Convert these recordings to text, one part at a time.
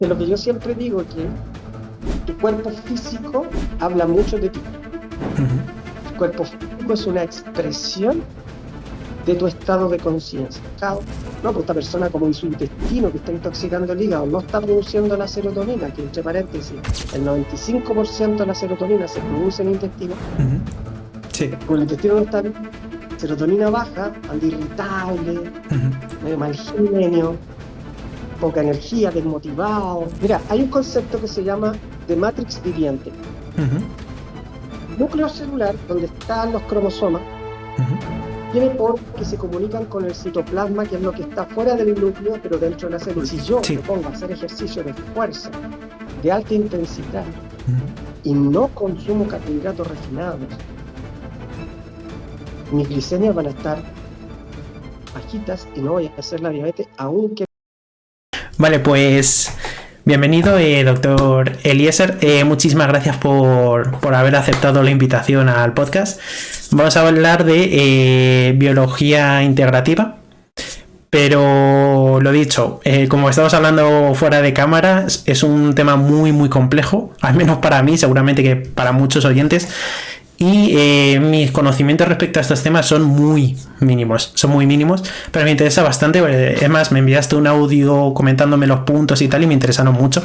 de lo que yo siempre digo, que tu cuerpo físico habla mucho de ti. Tu cuerpo físico es una expresión de tu estado de conciencia. No, pues esta persona, como en su intestino que está intoxicando el hígado, no está produciendo la serotonina, que entre paréntesis, el 95% de la serotonina se produce en el intestino. Sí. Como el intestino no está bien, serotonina baja, anda irritable, medio mal genio, poca energía, desmotivado. Mira, hay un concepto que se llama de matrix viviente. El núcleo celular, donde están los cromosomas, tiene poros que se comunican con el citoplasma, que es lo que está fuera del núcleo, pero dentro de la célula. Si yo Sí. me pongo a hacer ejercicio de fuerza, de alta intensidad, y no consumo carbohidratos refinados, mis glicemias van a estar bajitas y no voy a hacer la diabetes, aunque... Vale, pues bienvenido, doctor Eliezer. Muchísimas gracias por haber aceptado la invitación al podcast. Vamos a hablar de biología integrativa. Pero lo dicho, como estamos hablando fuera de cámara, es un tema muy muy complejo, al menos para mí, seguramente que para muchos oyentes. Y mis conocimientos respecto a estos temas son muy mínimos, pero me interesa bastante. Es más, me enviaste un audio comentándome los puntos y tal, y me interesaron mucho.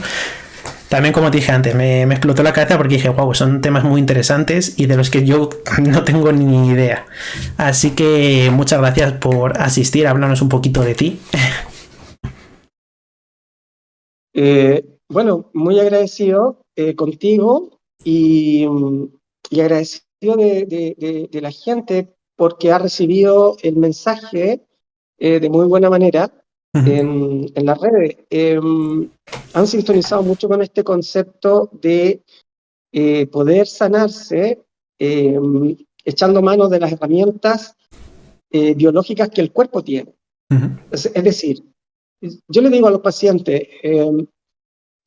También, como te dije antes, me explotó la cabeza porque dije, wow, son temas muy interesantes y de los que yo no tengo ni idea. Así que muchas gracias por asistir. Háblanos un poquito de ti. Bueno, muy agradecido contigo y agradecido de la gente porque ha recibido el mensaje de muy buena manera en las redes. Han sintonizado mucho con este concepto de poder sanarse echando mano de las herramientas biológicas que el cuerpo tiene. Es decir, yo le digo a los pacientes,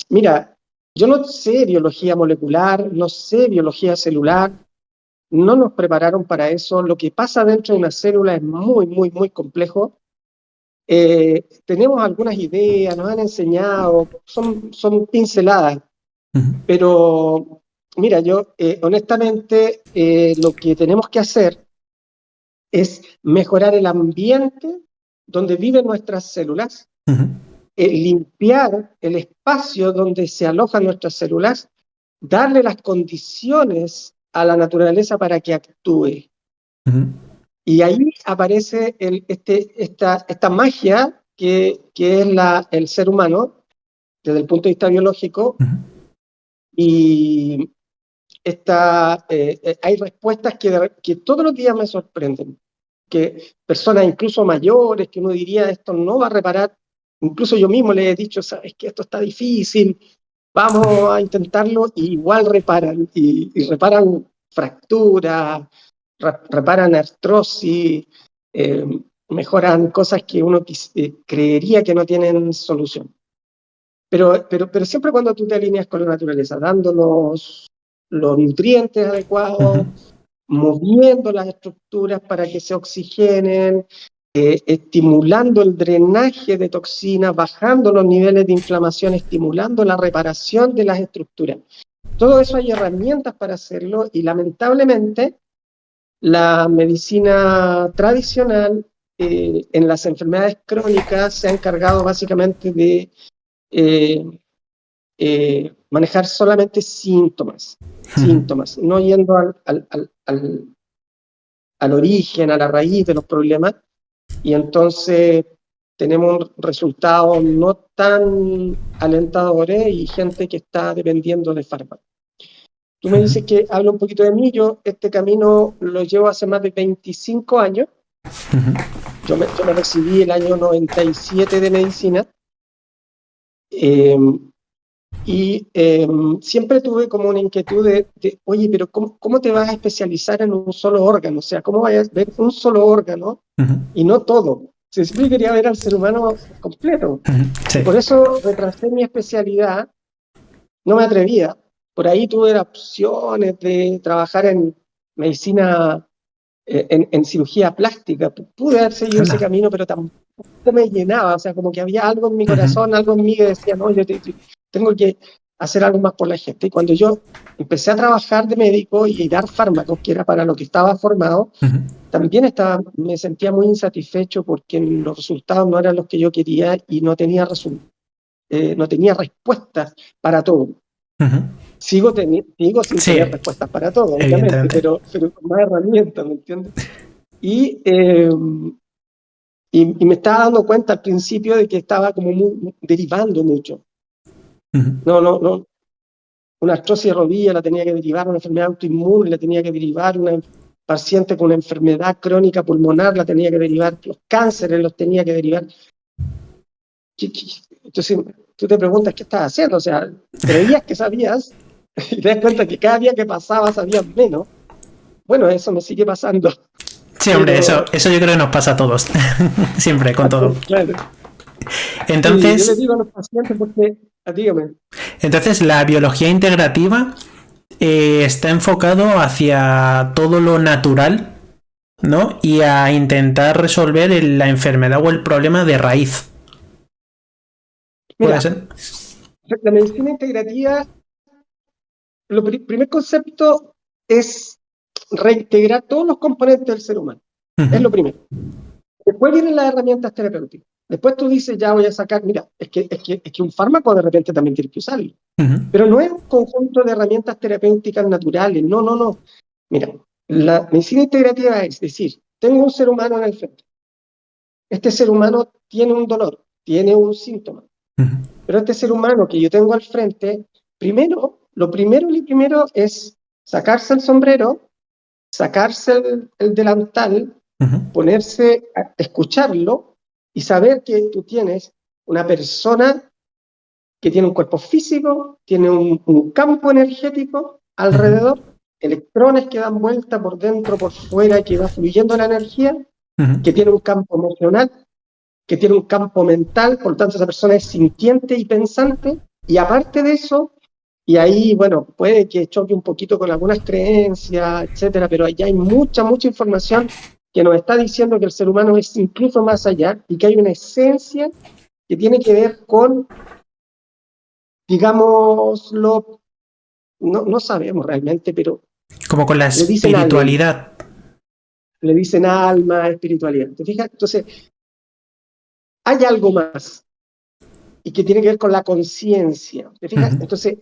mira, yo no sé biología molecular, no sé biología celular, no nos prepararon para eso. Lo que pasa dentro de una célula es muy, muy, muy complejo. Tenemos algunas ideas, nos han enseñado, son pinceladas, pero mira, yo honestamente lo que tenemos que hacer es mejorar el ambiente donde viven nuestras células, limpiar el espacio donde se alojan nuestras células, darle las condiciones a la naturaleza para que actúe. Y ahí aparece esta magia que es el ser humano desde el punto de vista biológico. Y hay respuestas que todos los días me sorprenden, que personas incluso mayores, que uno diría esto no va a reparar, incluso yo mismo le he dicho, sabes que esto está difícil, vamos a intentarlo, y igual reparan, y reparan fracturas, reparan artrosis, eh, mejoran cosas que uno creería que no tienen solución. Pero siempre cuando tú te alineas con la naturaleza, dándonos los nutrientes adecuados, moviendo las estructuras para que se oxigenen, estimulando el drenaje de toxinas, bajando los niveles de inflamación, estimulando la reparación de las estructuras. Todo eso hay herramientas para hacerlo y lamentablemente la medicina tradicional en las enfermedades crónicas se ha encargado básicamente de manejar solamente síntomas, no yendo al origen, a la raíz de los problemas, y entonces tenemos resultados no tan alentadores y gente que está dependiendo de fármacos. Tú me dices que hablo un poquito de mí, yo este camino lo llevo hace más de 25 años, yo me recibí el año 97 de medicina, y siempre tuve como una inquietud oye, pero ¿cómo te vas a especializar en un solo órgano? O sea, ¿cómo vas a ver un solo órgano y no todo? Siempre quería ver al ser humano completo. Sí. Y por eso retrasé mi especialidad, no me atrevía. Por ahí tuve las opciones de trabajar en medicina, en cirugía plástica. Pude haber seguido ese camino, pero tampoco me llenaba. O sea, como que había algo en mi corazón, algo en mí que decía, no, tengo que hacer algo más por la gente. Y cuando yo empecé a trabajar de médico y dar fármacos, que era para lo que estaba formado, también me sentía muy insatisfecho porque los resultados no eran los que yo quería y no tenía respuestas para todo. Sigo sin Sí, tener respuestas para todo, obviamente, evidentemente. pero con más herramientas, ¿me entiendes? Y me estaba dando cuenta al principio de que estaba como derivando mucho. No, una artrosis de rodilla la tenía que derivar, una enfermedad autoinmune la tenía que derivar, una paciente con una enfermedad crónica pulmonar la tenía que derivar, los cánceres los tenía que derivar. Entonces tú te preguntas qué estás haciendo, o sea, creías que sabías y te das cuenta que cada día que pasaba sabías menos. Bueno, eso me sigue pasando. Sí, hombre, Pero, eso yo creo que nos pasa a todos. Siempre, con todo. claro. Sí, yo le Entonces, digo a los pacientes porque, dígame. entonces la biología integrativa está enfocado hacia todo lo natural, ¿no? Y a intentar resolver la enfermedad o el problema de raíz. ¿Puede Mira, ser? la medicina integrativa, primer concepto es reintegrar todos los componentes del ser humano. Es lo primero. Después vienen las herramientas terapéuticas. Después tú dices, ya voy a sacar, mira, es que un fármaco de repente también tienes que usarlo. Pero no es un conjunto de herramientas terapéuticas naturales, no. Mira, la medicina integrativa es decir, tengo un ser humano en el frente. Este ser humano tiene un dolor, tiene un síntoma. Pero este ser humano que yo tengo al frente, lo primero es sacarse el sombrero, sacarse el delantal, ponerse a escucharlo y saber que tú tienes una persona que tiene un cuerpo físico, tiene un campo energético alrededor, electrones que dan vuelta por dentro, por fuera, que va fluyendo la energía, que tiene un campo emocional, que tiene un campo mental, por lo tanto esa persona es sintiente y pensante, y aparte de eso, y ahí, bueno, puede que choque un poquito con algunas creencias, etcétera, pero allá hay mucha información que nos está diciendo que el ser humano es incluso más allá y que hay una esencia que tiene que ver con, digámoslo, no sabemos realmente, pero Como con la le dicen alma, espiritualidad. espiritualidad. ¿Te fijas? Entonces, hay algo más y que tiene que ver con la conciencia. ¿Te fijas? Entonces,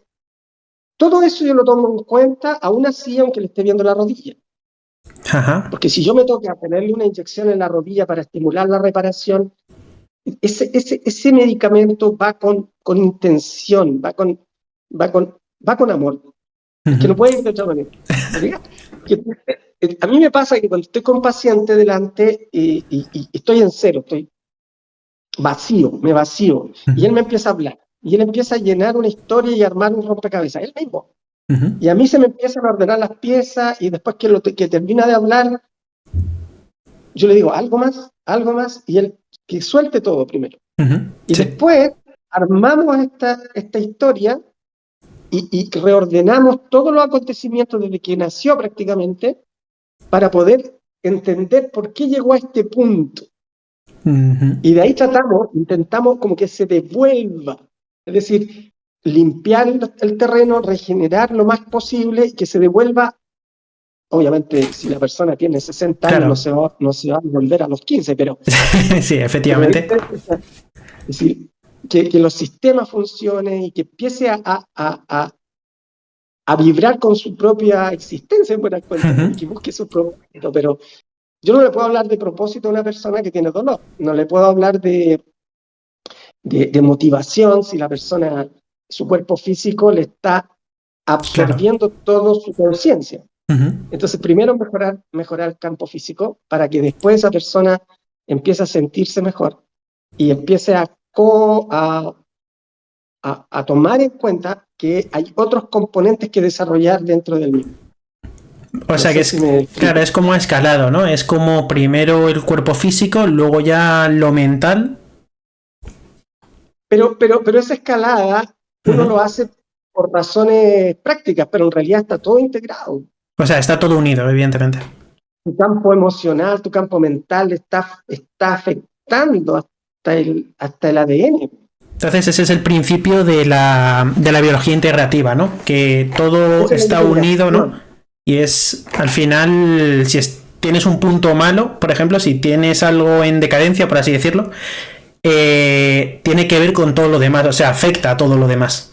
todo eso yo lo tomo en cuenta, aún así, aunque le esté viendo la rodilla. Ajá. Porque si yo me toca ponerle una inyección en la rodilla para estimular la reparación, ese medicamento va con intención, va con amor. Es que no puede ir de otra manera. A mí me pasa que cuando estoy con paciente delante y estoy en cero, estoy me vacío, y él me empieza a hablar, y él empieza a llenar una historia y armar un rompecabezas, él mismo. Y a mí se me empiezan a ordenar las piezas, y después que termina de hablar, yo le digo, algo más, y él que suelte todo primero. Y Sí. después armamos esta historia y reordenamos todos los acontecimientos desde que nació prácticamente para poder entender por qué llegó a este punto. Y de ahí intentamos como que se devuelva, es decir, limpiar el terreno, regenerar lo más posible y que se devuelva. Obviamente, si la persona tiene 60 años, Claro. no se va a volver a los 15, pero Sí, la efectivamente. idea es decir, que los sistemas funcionen y que empiece a vibrar con su propia existencia en buena cuenta y que busque su propósito. Pero yo no le puedo hablar de propósito a una persona que tiene dolor, no le puedo hablar de motivación si la persona, su cuerpo físico le está Claro. absorbiendo toda su conciencia. Entonces, primero mejorar el campo físico para que después esa persona empiece a sentirse mejor y empiece a tomar en cuenta que hay otros componentes que desarrollar dentro del mismo. O No sea que sé si me claro, explico. es como escalado, ¿no? Es como primero el cuerpo físico, luego ya lo mental. Pero esa escalada uno lo hace por razones prácticas, pero en realidad está todo integrado. O sea, está todo unido, evidentemente. Tu campo emocional, tu campo mental está afectando hasta el ADN. Entonces ese es el principio de la biología integrativa, ¿no? Que todo Esa es la está unido, ¿no? integración. Y es, al final, si tienes un punto malo, por ejemplo, si tienes algo en decadencia, por así decirlo, tiene que ver con todo lo demás, o sea, afecta a todo lo demás,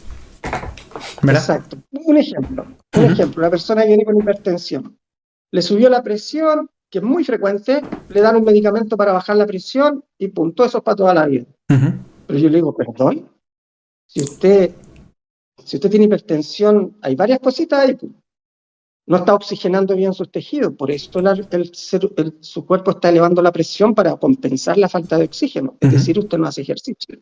¿verdad? Exacto. Un Uh-huh. ejemplo, una persona viene con hipertensión, le subió la presión, que es muy frecuente, le dan un medicamento para bajar la presión y punto, eso es para toda la vida. Uh-huh. Pero yo le digo, perdón, si usted, si usted tiene hipertensión, hay varias cositas ahí, pues. No está oxigenando bien sus tejidos, por eso su cuerpo está elevando la presión para compensar la falta de oxígeno, es Uh-huh. decir, usted no hace ejercicio.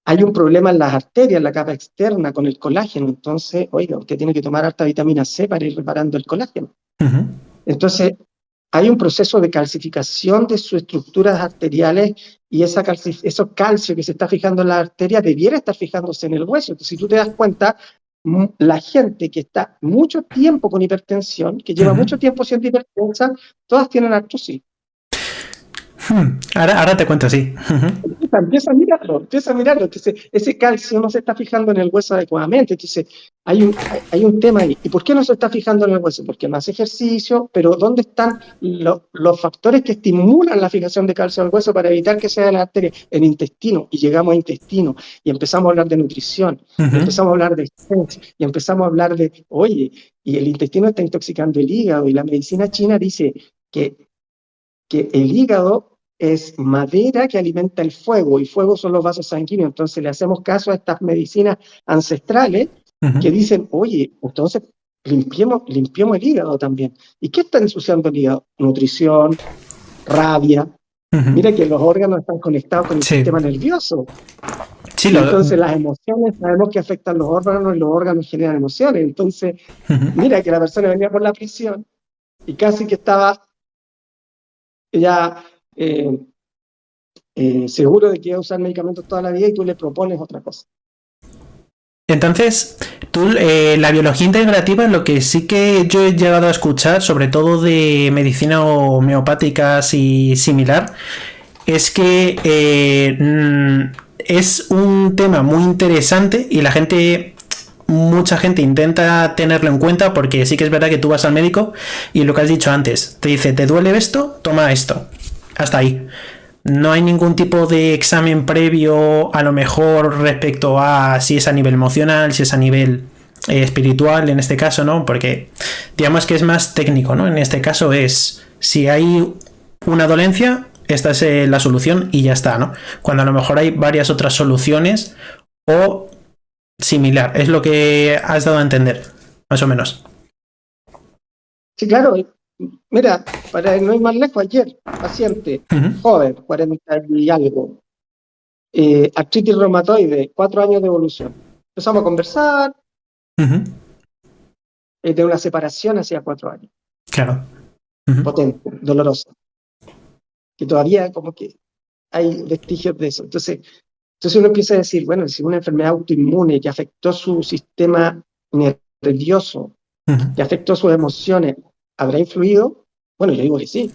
Hay un problema en las arterias, en la capa externa, con el colágeno, entonces, oiga, usted tiene que tomar harta vitamina C para ir reparando el colágeno. Uh-huh. Entonces, hay un proceso de calcificación de sus estructuras arteriales y esos calcio que se está fijando en la arteria debiera estar fijándose en el hueso. Entonces, si tú te das cuenta, la gente que está mucho tiempo con hipertensión, que lleva Uh-huh. mucho tiempo siendo hipertensa, todas tienen artrosis. Ahora te cuento, sí. Uh-huh. Empieza a mirarlo. Entonces, ese calcio no se está fijando en el hueso adecuadamente. Entonces, hay un tema ahí. ¿Y por qué no se está fijando en el hueso? Porque no hace ejercicio, pero ¿dónde están los factores que estimulan la fijación de calcio al hueso para evitar que sea de la arteria? En intestino. Y llegamos a intestino y empezamos a hablar de nutrición, y Uh-huh. empezamos a hablar de estrés, y empezamos a hablar de, oye, y el intestino está intoxicando el hígado, y la medicina china dice que el hígado es madera que alimenta el fuego y fuego son los vasos sanguíneos. Entonces le hacemos caso a estas medicinas ancestrales Uh-huh. que dicen, oye, entonces limpiemos el hígado también. ¿Y qué está ensuciando el hígado? Nutrición, rabia. Uh-huh. Mira que los órganos están conectados con el Sí, sistema nervioso. sí, Y entonces las emociones sabemos que afectan los órganos y los órganos generan emociones. Entonces, uh-huh. mira que la persona venía por la prisión y casi que estaba ya eh, seguro de que iba a usar medicamentos toda la vida y tú le propones otra cosa. Entonces, tú, la biología integrativa, lo que sí que yo he llegado a escuchar, sobre todo de medicina homeopática y similar, es que es un tema muy interesante y mucha gente intenta tenerlo en cuenta porque sí que es verdad que tú vas al médico y lo que has dicho antes, te dice, ¿te duele esto? Toma esto. Hasta ahí. No hay ningún tipo de examen previo, a lo mejor respecto a si es a nivel emocional, si es a nivel espiritual, en este caso, ¿no? Porque digamos que es más técnico, ¿no? En este caso es si hay una dolencia, esta es la solución y ya está, ¿no? Cuando a lo mejor hay varias otras soluciones o similar, es lo que has dado a entender, más o menos. Sí, claro. Mira, para no ir más lejos, ayer, paciente, Uh-huh. joven, 40 y algo, artritis reumatoide, 4 años de evolución. Empezamos a conversar Uh-huh. de una separación hacía 4 años, Claro. Uh-huh. potente, dolorosa, que todavía como que hay vestigios de eso. Entonces uno empieza a decir, bueno, si una enfermedad autoinmune que afectó su sistema nervioso, Uh-huh. que afectó sus emociones, ¿habrá influido? Bueno, yo digo que sí.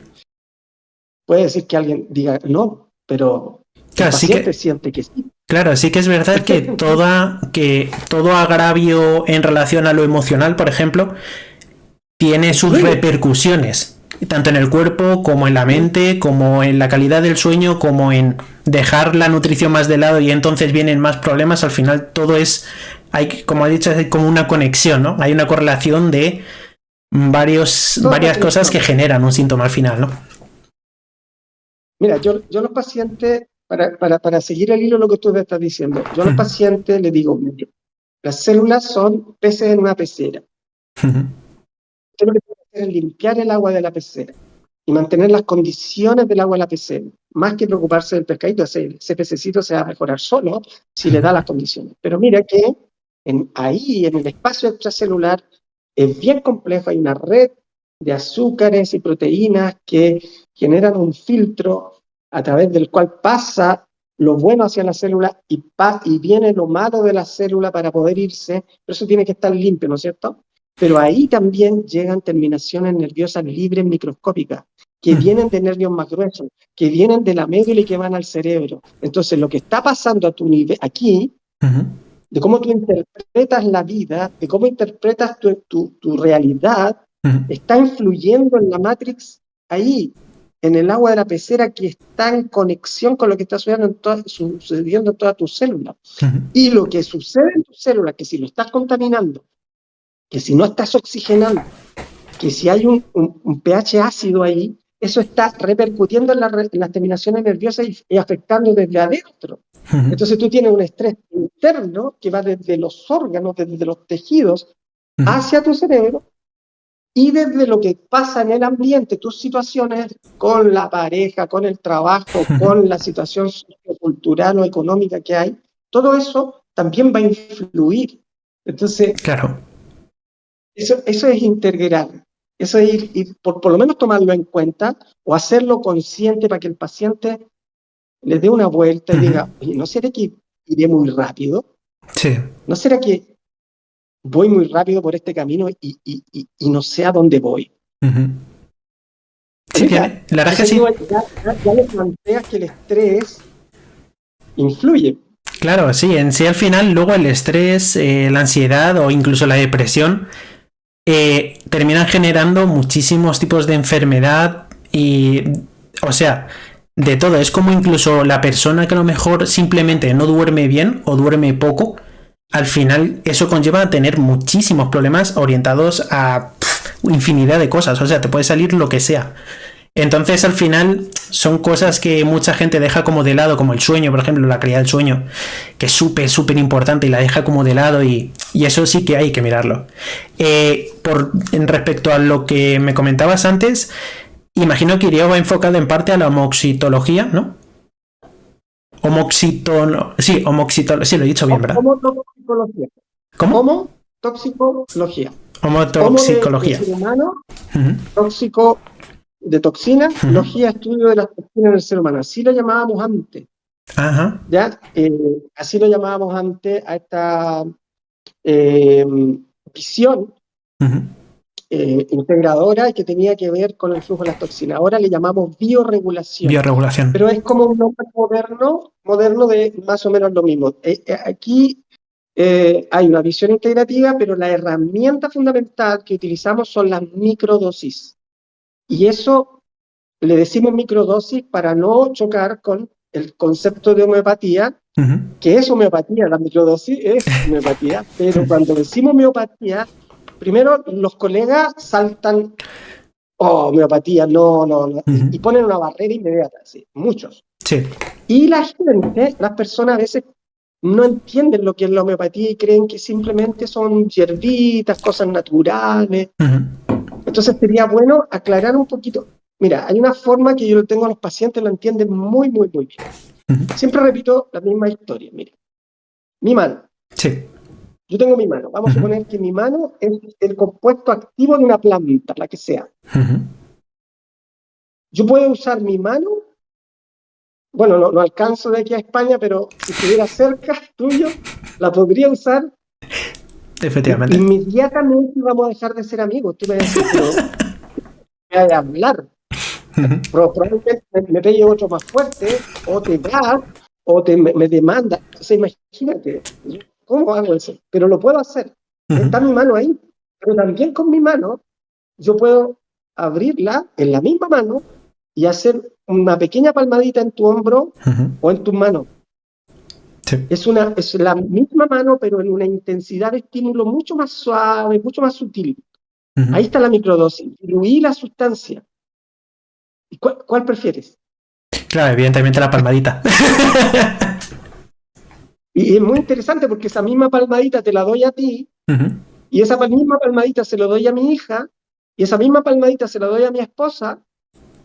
Puede decir que alguien diga no, pero el Claro, sí paciente que siente que sí. Claro, sí que es verdad que todo agravio en relación a lo emocional, por ejemplo, tiene sus Influye. repercusiones, tanto en el cuerpo como en la Sí, mente, como en la calidad del sueño, como en dejar la nutrición más de lado y entonces vienen más problemas. Al final todo como he dicho, hay como una conexión, ¿no? Hay una correlación de toda una varias cosas que conexión. generan un síntoma al final, ¿no? Mira, yo a los pacientes, para seguir el hilo de lo que tú me estás diciendo, yo a los pacientes les digo, mire, las células son peces en una pecera. Usted lo que tiene que hacer es limpiar el agua de la pecera y mantener las condiciones del agua de la pecera, más que preocuparse del pescadito, ese pececito se va a mejorar solo si le da las condiciones. Pero mira que ahí, en el espacio extracelular, es bien complejo, hay una red de azúcares y proteínas que generan un filtro a través del cual pasa lo bueno hacia la célula y viene lo malo de la célula para poder irse, pero eso tiene que estar limpio, ¿no es cierto? Pero ahí también llegan terminaciones nerviosas libres microscópicas. que vienen de nervios más gruesos, que vienen de la médula y que van al cerebro. Entonces, lo que está pasando a tu nivel aquí, de cómo tú interpretas la vida, de cómo interpretas tu realidad, está influyendo en la Matrix ahí, en el agua de la pecera, que está en conexión con lo que está sucediendo en todas tus células. Y lo que sucede en tus células, que si lo estás contaminando, que si no estás oxigenando, que si hay un pH ácido ahí, eso está repercutiendo en las terminaciones nerviosas y afectando desde adentro. Entonces tú tienes un estrés interno que va desde los órganos, desde los tejidos, hacia tu cerebro, y desde lo que pasa en el ambiente, tus situaciones con la pareja, con el trabajo, con la situación sociocultural o económica que hay, todo eso también va a influir. Entonces, claro. Eso es integral. Eso es ir por lo menos tomarlo en cuenta o hacerlo consciente para que el paciente le dé una vuelta y diga, oye, ¿no será que iré muy rápido? Sí. ¿No será que voy muy rápido por este camino y no sé a dónde voy? Sí, tiene. La verdad es que sí. Ya le planteas que el estrés influye. Claro, sí, en sí al final luego el estrés, la ansiedad o incluso la depresión terminan generando muchísimos tipos de enfermedad y, o sea, de todo. Es como incluso la persona que a lo mejor simplemente no duerme bien o duerme poco, al final eso conlleva a tener muchísimos problemas orientados a infinidad de cosas. O sea, te puede salir lo que sea. Entonces al final son cosas que mucha gente deja como de lado, como el sueño, por ejemplo, la calidad del sueño, que es súper importante y la deja como de lado y eso sí que hay que mirarlo. En respecto a lo que me comentabas antes, imagino que iría enfocado en parte a la homoxitología, ¿no? Sí, sí, lo he dicho bien, ¿verdad? Homotoxicología. ¿Cómo? Homotoxicología. Homotoxicología. De ser humano, tóxico de toxinas, logía, estudio de las toxinas en el ser humano. Así lo llamábamos antes. Ajá. ¿Ya? Así lo llamábamos antes a esta visión integradora y que tenía que ver con el flujo de las toxinas. Ahora le llamamos bioregulación. Bioregulación. Pero es como un nombre moderno de más o menos lo mismo. Aquí hay una visión integrativa, pero la herramienta fundamental que utilizamos son las microdosis. Y eso le decimos microdosis para no chocar con el concepto de homeopatía, que es homeopatía, la microdosis es homeopatía, pero cuando decimos homeopatía, primero los colegas saltan, oh, homeopatía, no, y ponen una barrera inmediata, sí, muchos. Sí. Y la gente, las personas a veces no entienden lo que es la homeopatía y creen que simplemente son hierbitas, cosas naturales. Entonces sería bueno aclarar un poquito. Mira, hay una forma que yo lo tengo a los pacientes, lo entienden muy bien. Siempre repito la misma historia. Mira, mi mano. Sí. Yo tengo mi mano. Vamos a suponer que mi mano es el compuesto activo de una planta, la que sea. Yo puedo usar mi mano. Bueno, no alcanzo de aquí a España, pero si estuviera cerca tuyo, la podría usar. Efectivamente. Inmediatamente vamos a dejar de ser amigos. Tú me vas a decir, pero me vas a hablar. Probablemente me pegue otro más fuerte, o te vas, o me demanda. Entonces, imagínate, ¿cómo hago eso? Pero lo puedo hacer. Está mi mano ahí. Pero también con mi mano, yo puedo abrirla en la misma mano y hacer una pequeña palmadita en tu hombro o en tus manos. Sí. Es la misma mano, pero en una intensidad de estímulo mucho más suave, mucho más sutil. Ahí está la microdosis. Diluir la sustancia. ¿Cuál prefieres? Claro, evidentemente la palmadita. Y es muy interesante porque esa misma palmadita te la doy a ti, y esa misma palmadita se la doy a mi hija, y esa misma palmadita se la doy a mi esposa,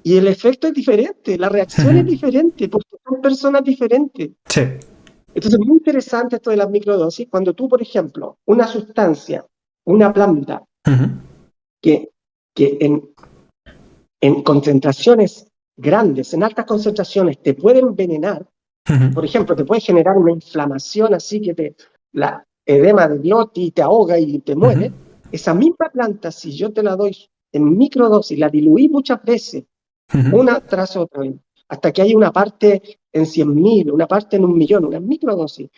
y el efecto es diferente, la reacción es diferente, porque son personas diferentes. Sí. Entonces es muy interesante esto de las microdosis, cuando tú, por ejemplo, una sustancia, una planta, que en concentraciones grandes, en altas concentraciones, te puede envenenar. Por ejemplo, te puede generar una inflamación así que la edema de glotis te ahoga y te muere. Esa misma planta, si yo te la doy en microdosis, la diluí muchas veces Ujú. una tras otra, hasta que hay una parte en 100.000, una parte en 1.000.000, una microdosis.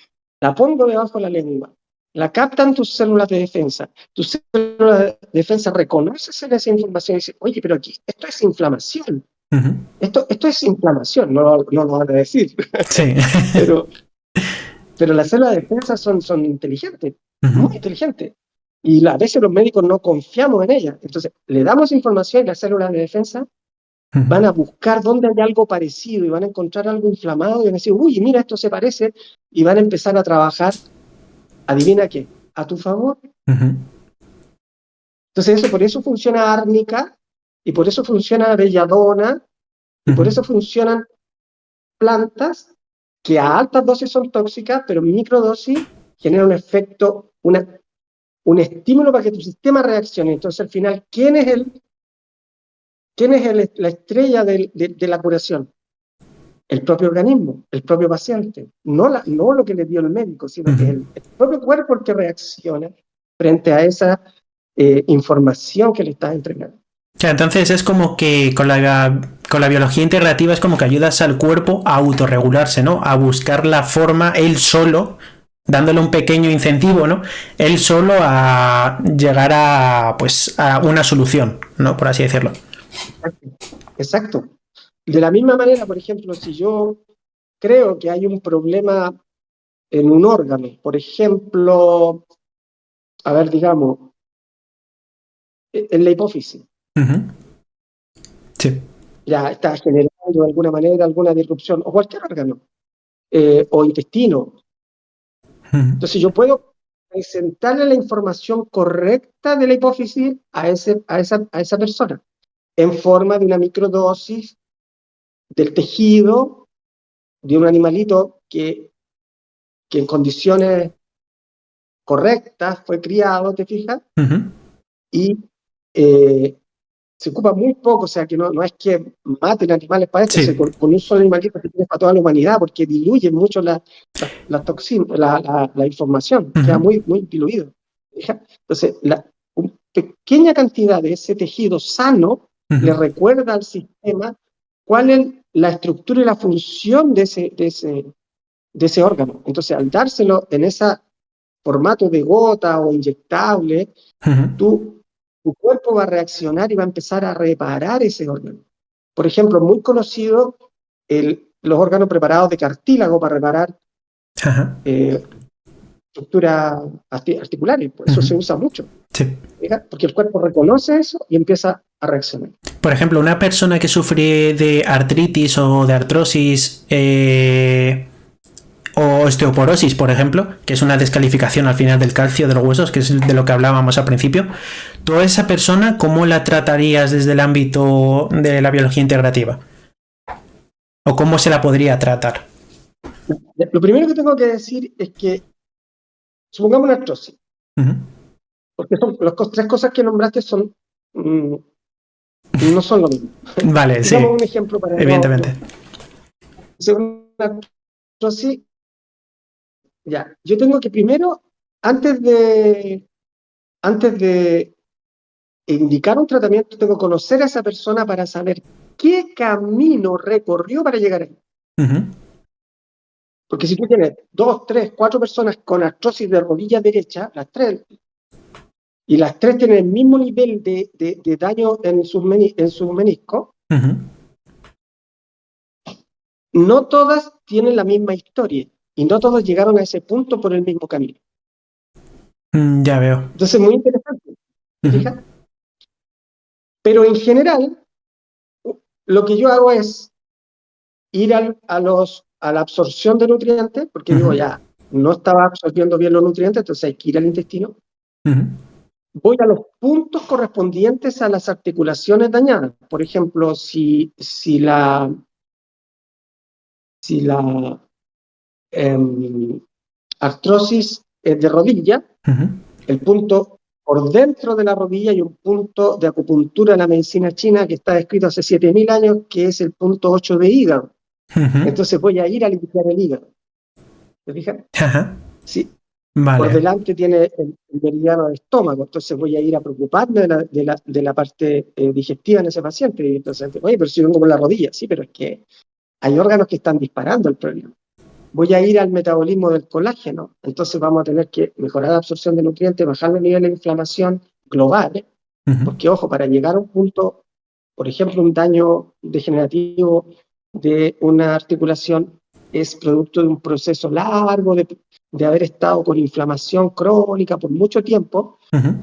La pongo debajo de la lengua, la captan tus células de defensa. Tus células de defensa reconocen esa información y dicen, oye, pero aquí, esto es inflamación. Ujú. Esto es inflamación, no lo van a decir, Sí. pero, pero las células de defensa son inteligentes, Ujú. muy inteligentes. Y a veces los médicos no confiamos en ellas. Entonces, le damos información y las células de defensa Ujú. van a buscar dónde hay algo parecido y van a encontrar algo inflamado y van a decir, uy, mira, esto se parece, y van a empezar a trabajar, adivina qué, a tu favor. Ujú. Entonces, por eso funciona árnica, y por eso funciona belladona, y por Ujú. eso funcionan plantas que a altas dosis son tóxicas, pero en microdosis generan un efecto, un estímulo para que tu sistema reaccione. Entonces, al final, ¿quién es la estrella de la curación? El propio organismo, el propio paciente, no lo que le dio el médico, sino que es Ujú. el propio cuerpo el que reacciona frente a esa información que le estás entregando. Claro, entonces es como que con la biología integrativa es como que ayudas al cuerpo a autorregularse, ¿no? A buscar la forma él solo, dándole un pequeño incentivo, ¿no? Él solo a llegar a, pues, a una solución, ¿no? Por así decirlo. Exacto. De la misma manera, por ejemplo, si yo creo que hay un problema en un órgano, por ejemplo, a ver, digamos, en la hipófisis, Ujú. Sí. ya está generando de alguna manera alguna disrupción, o cualquier órgano, o intestino. Ujú. Entonces yo puedo presentarle la información correcta de la hipófisis a esa persona en forma de una microdosis del tejido de un animalito que en condiciones correctas fue criado, ¿te fijas? Ujú. Y eh, se ocupa muy poco, o sea que no es que maten animales para esto, o sea, Sí. con un solo animalito que tiene para toda la humanidad, porque diluye mucho la toxina, la información, queda Ujú. muy, muy diluido. Entonces, una pequeña cantidad de ese tejido sano Ujú. le recuerda al sistema cuál es la estructura y la función de ese órgano. Entonces, al dárselo en ese formato de gota o inyectable, Ujú. tu cuerpo va a reaccionar y va a empezar a reparar ese órgano. Por ejemplo, muy conocido los órganos preparados de cartílago para reparar Ajá. eh, estructuras articulares, por eso Ujú. se usa mucho, Sí. ¿fija? Porque el cuerpo reconoce eso y empieza a reaccionar. Por ejemplo, una persona que sufre de artritis o de artrosis o osteoporosis, por ejemplo, que es una descalificación al final del calcio de los huesos, que es de lo que hablábamos al principio, ¿tú a esa persona cómo la tratarías desde el ámbito de la biología integrativa? ¿O cómo se la podría tratar? Lo primero que tengo que decir es que, supongamos una artrosis, Ujú. porque las tres cosas que nombraste mm, no son lo mismo. Vale, Digamos sí, un ejemplo para evidentemente. una artrosis, ya, yo tengo que primero, antes de indicar un tratamiento, tengo que conocer a esa persona para saber qué camino recorrió para llegar ahí. Ujú. Porque si tú tienes dos, tres, cuatro personas con artrosis de rodilla derecha, las tres, y las tres tienen el mismo nivel de daño en sus meniscos, Ujú. no todas tienen la misma historia y no todos llegaron a ese punto por el mismo camino. Ya veo. Entonces, muy interesante, ¿te Ujú. fijas? Pero en general, lo que yo hago es ir a la absorción de nutrientes, porque digo, Ujú. ya, no estaba absorbiendo bien los nutrientes, entonces hay que ir al intestino. Ujú. Voy a los puntos correspondientes a las articulaciones dañadas. Por ejemplo, si la artrosis es de rodilla, Ujú. el punto por dentro de la rodilla hay un punto de acupuntura en la medicina china que está descrito hace 7.000 años, que es el punto 8 de hígado. Ujú. Entonces voy a ir a limpiar el hígado. ¿Te fijas? Ajá. Sí. Por Vale. delante tiene el meridiano del estómago, entonces voy a ir a preocuparme de la parte digestiva en ese paciente. Y entonces, oye, pero si yo vengo por la rodilla, sí, pero es que hay órganos que están disparando el problema. Voy a ir al metabolismo del colágeno, entonces vamos a tener que mejorar la absorción de nutrientes, bajar los niveles de inflamación global, Ujú, porque ojo, para llegar a un punto, por ejemplo, un daño degenerativo de una articulación es producto de un proceso largo de haber estado con inflamación crónica por mucho tiempo, ujú,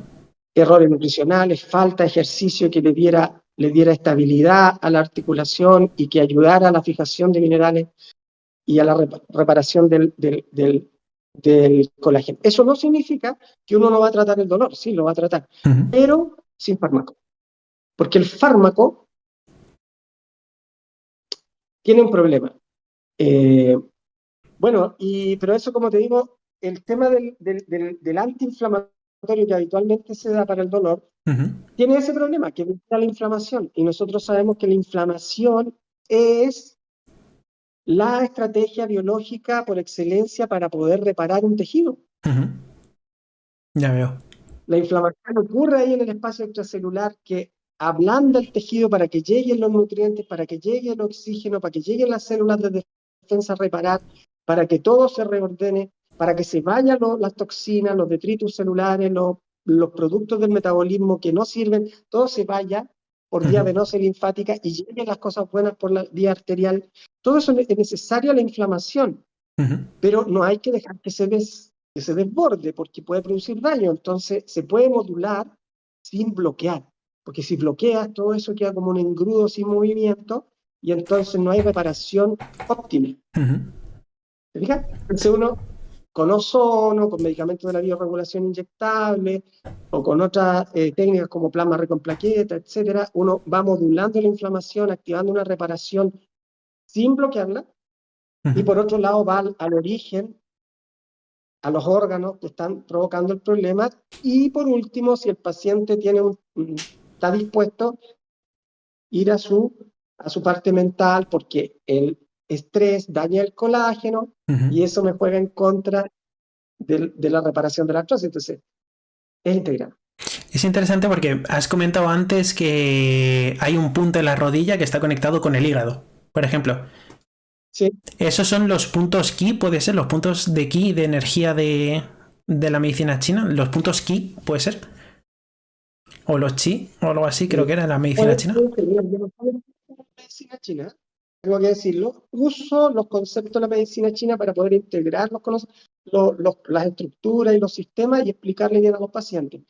errores nutricionales, falta de ejercicio que le diera estabilidad a la articulación y que ayudara a la fijación de minerales y a la reparación del colágeno. Eso no significa que uno no va a tratar el dolor, sí, lo va a tratar, ujú, pero sin fármaco. Porque el fármaco tiene un problema. Eh, bueno, pero eso, como te digo, el tema del antiinflamatorio que habitualmente se da para el dolor, ujú, tiene ese problema, que evita la inflamación. Y nosotros sabemos que la inflamación es la estrategia biológica por excelencia para poder reparar un tejido. ujú. Ya veo. La inflamación ocurre ahí en el espacio extracelular que ablanda el tejido para que lleguen los nutrientes, para que llegue el oxígeno, para que lleguen las células de defensa a reparar, para que todo se reordene, para que se vayan las toxinas, los detritus celulares, los productos del metabolismo que no sirven, todo se vaya por vía Ujú, venosa y linfática y lleguen las cosas buenas por la vía arterial. Todo eso es necesario a la inflamación, ujú, pero no hay que dejar que se desborde porque puede producir daño. Entonces se puede modular sin bloquear, porque si bloqueas todo eso queda como un engrudo sin movimiento y entonces no hay reparación óptima. ujú. ¿Te fijas? Entonces uno con ozono, con medicamentos de la bioregulación inyectable o con otras técnicas como plasma rico en plaqueta, etcétera, uno va modulando la inflamación, activando una reparación sin bloquearla, Ujú. y por otro lado va al origen, a los órganos que están provocando el problema. Y por último, si el paciente está dispuesto, ir a su parte mental, porque el estrés daña el colágeno Ujú. y eso me juega en contra de la reparación de la artrosis. Entonces, es integral. Es interesante porque has comentado antes que hay un punto en la rodilla que está conectado con el hígado. Por ejemplo, Sí, esos son los puntos ki, puede ser, los puntos de ki, de energía de la medicina china. Los puntos ki, puede ser. O los chi, o algo así, creo que era la medicina puede china. ser, yo no soy medicina china, tengo que decirlo. Uso los conceptos de la medicina china para poder integrar las estructuras y los sistemas y explicarle bien a los pacientes.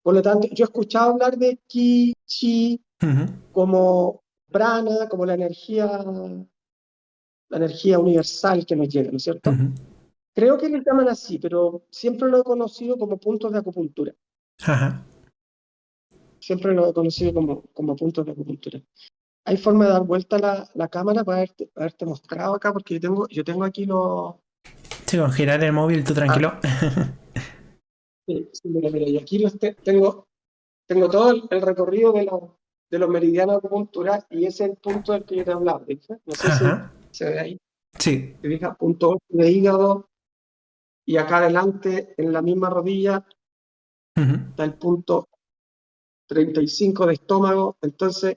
Por lo tanto, yo he escuchado hablar de Qi, Chi, Ujú, como prana, como la energía universal que nos llega, ¿no es cierto? ujú. Creo que le llaman así, pero siempre lo he conocido como puntos de acupuntura. Ajá. Siempre lo he conocido como puntos de acupuntura. ¿Hay forma de dar vuelta la cámara para haberte mostrado acá? Porque yo tengo aquí los... Sí, con girar el móvil, tú Ah, tranquilo. sí, sí, mira, yo aquí tengo todo el recorrido de los meridianos de acupuntura y ese es el punto del que yo te hablaba, ¿viste? No sé si Ajá. se ve ahí. Sí. Te fijas, punto 8 de hígado, y acá adelante, en la misma rodilla, Ujú, está el punto 35 de estómago. Entonces,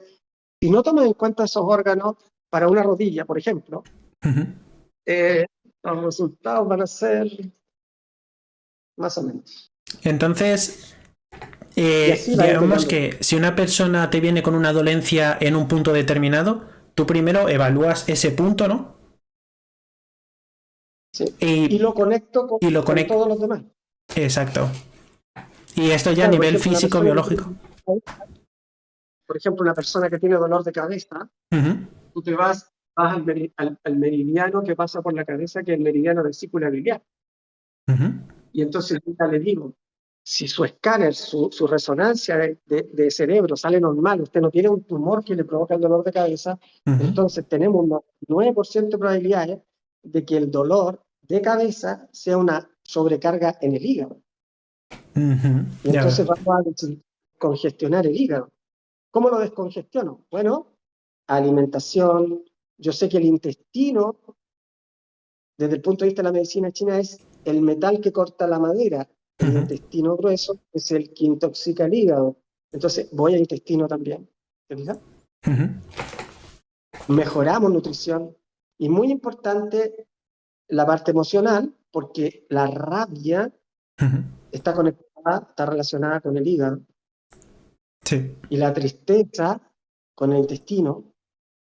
si no tomas en cuenta esos órganos para una rodilla, por ejemplo, ujú. eh, los resultados van a ser más o menos. Entonces, Y así va digamos integrando. que si una persona te viene con una dolencia en un punto determinado, tú primero evalúas ese punto, ¿no? Sí. Y Y, lo conecto con, y lo con conectas. todos los demás. Exacto. Y esto ya a Claro, por nivel ejemplo, una físico, persona que biológico. tiene, por ejemplo, una persona que tiene dolor de cabeza, Ujú, tú te vas al meridiano que pasa por la cabeza, que es el meridiano vesícula biliar. ujú, Y entonces yo ya le digo, si su escáner, su resonancia de cerebro sale normal, usted no tiene un tumor que le provoca el dolor de cabeza, ujú, entonces tenemos un 9% de probabilidades de que el dolor de cabeza sea una sobrecarga en el hígado. ujú. Y Ya veo. entonces vamos a congestionar el hígado. ¿Cómo lo descongestiono? Bueno, alimentación. Yo sé que el intestino, desde el punto de vista de la medicina china, es el metal que corta la madera, el Ujú, intestino grueso, es el que intoxica el hígado. Entonces, voy al intestino también. ¿Te fijas? ujú, Mejoramos nutrición. Y muy importante la parte emocional, porque la rabia ujú. está conectada, está relacionada con el hígado, Sí. y la tristeza con el intestino.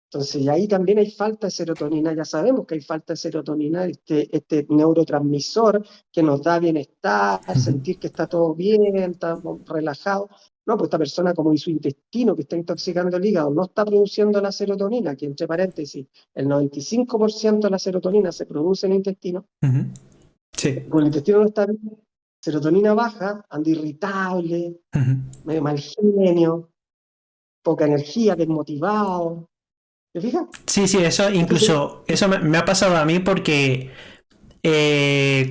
Entonces, y ahí también hay falta de serotonina. Ya sabemos que hay falta de serotonina, este neurotransmisor que nos da bienestar, Ujú, sentir que está todo bien, estamos relajados. No, pues esta persona, como su intestino que está intoxicando el hígado, no está produciendo la serotonina, que entre paréntesis, el 95% de la serotonina se produce en el intestino. ujú. Sí. Con el intestino no está bien, serotonina baja, anda irritable, Ujú. medio mal genio, poca energía, desmotivado. ¿Te fijas? Sí, sí, eso Entonces, incluso, eso me ha pasado a mí porque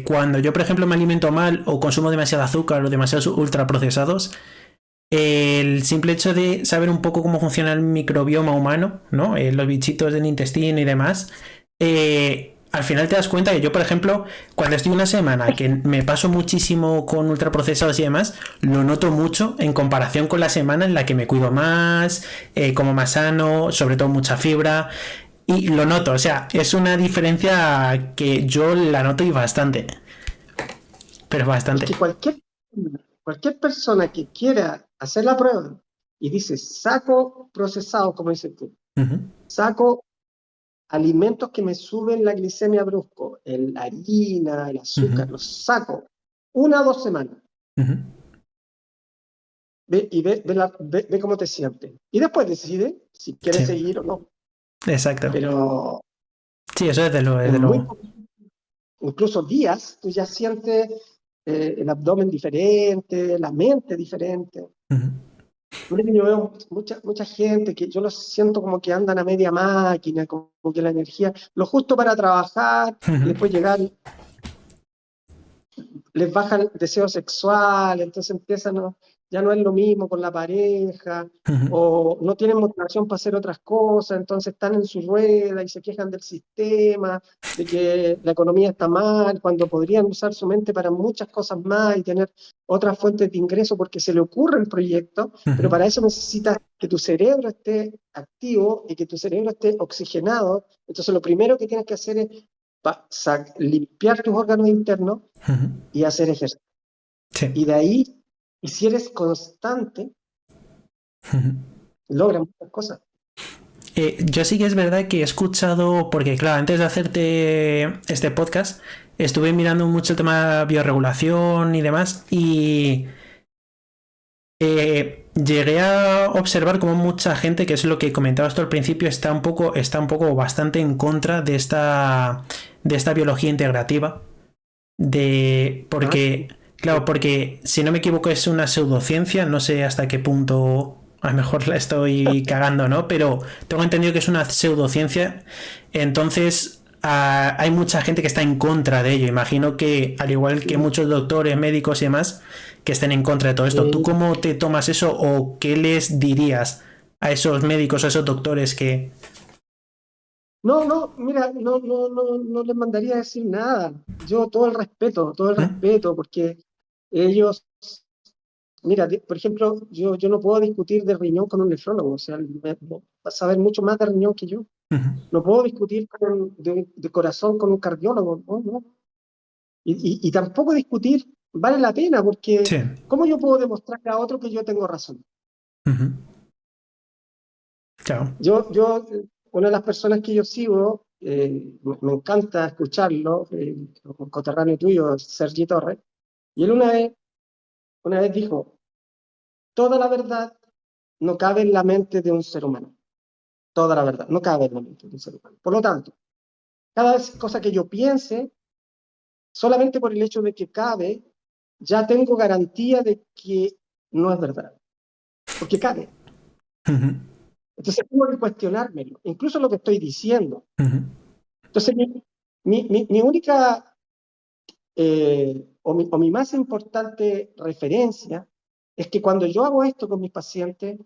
cuando yo, por ejemplo, me alimento mal o consumo demasiado azúcar o demasiados ultraprocesados, el simple hecho de saber un poco cómo funciona el microbioma humano, ¿no? Los bichitos del intestino y demás, al final te das cuenta que yo, por ejemplo, cuando estoy una semana que me paso muchísimo con ultraprocesados y demás, lo noto mucho en comparación con la semana en la que me cuido más, como más sano, sobre todo mucha fibra. Y lo noto, o sea, es una diferencia que yo la noto y bastante, pero es bastante. que cualquier persona que quiera hacer la prueba y dice, saco procesados, como dices tú, Ujú, saco alimentos que me suben la glicemia brusco, la harina, el ujú, azúcar, los saco 1 o 2 semanas. ujú. Ve, y ve cómo te sientes. Y después decide si quieres Sí, seguir o no. exacto. Pero Sí, eso es de lo, es en de muy lo. pocos, incluso días, tú ya sientes el abdomen diferente, la mente diferente. Ujú, Mira que yo veo mucha gente que yo los siento como que andan a media máquina, como que la energía, lo justo para trabajar y ujú, después llegar, les baja el deseo sexual, entonces empiezan, ya no es lo mismo con la pareja, ujú, o no tienen motivación para hacer otras cosas, entonces están en su rueda y se quejan del sistema, de que la economía está mal, cuando podrían usar su mente para muchas cosas más y tener otras fuentes de ingreso porque se le ocurre el proyecto, pero ujú, para eso necesitas que tu cerebro esté activo y que tu cerebro esté oxigenado. Entonces lo primero que tienes que hacer es limpiar tus órganos internos ujú. y hacer ejercicio. Sí. Y de ahí, y si eres constante, Ujú. logras muchas cosas. Yo sí que es verdad que he escuchado, porque claro, antes de hacerte este podcast, estuve mirando mucho el tema de bioregulación y demás, y llegué a observar como mucha gente, que es lo que comentabas tú al principio, está un poco bastante en contra de esta biología integrativa. Ah, Porque, sí, claro, sí. porque si no me equivoco es una pseudociencia, no sé hasta qué punto a lo mejor la estoy cagando, ¿no? Pero tengo entendido que es una pseudociencia, entonces hay mucha gente que está en contra de ello. Imagino que, al igual que muchos doctores, médicos y demás, que estén en contra de todo esto. ¿Tú Eh, cómo te tomas eso o qué les dirías a esos médicos, a esos doctores que... no, no, mira, no les mandaría a decir nada. Yo todo el ¿Mm? respeto, porque ellos, mira, por ejemplo, yo no puedo discutir de riñón con un nefrólogo, o sea, va a saber mucho más de riñón que yo. Ujú. No puedo discutir de corazón con un cardiólogo, no, no. Y tampoco discutir vale la pena, porque Sí. ¿cómo yo puedo demostrarle a otro que yo tengo razón? Ujú. Claro. Una de las personas que yo sigo, me encanta escucharlo, un coterráneo tuyo, Sergi Torres, y él una vez dijo, toda la verdad no cabe en la mente de un ser humano, toda la verdad no cabe en la mente de un ser humano. Por lo tanto, cada vez cosa que yo piense, solamente por el hecho de que cabe, ya tengo garantía de que no es verdad, porque cabe. Ujú. Entonces tengo que cuestionármelo, incluso lo que estoy diciendo. Ujú. Entonces, mi única o mi más importante referencia es que cuando yo hago esto con mis pacientes,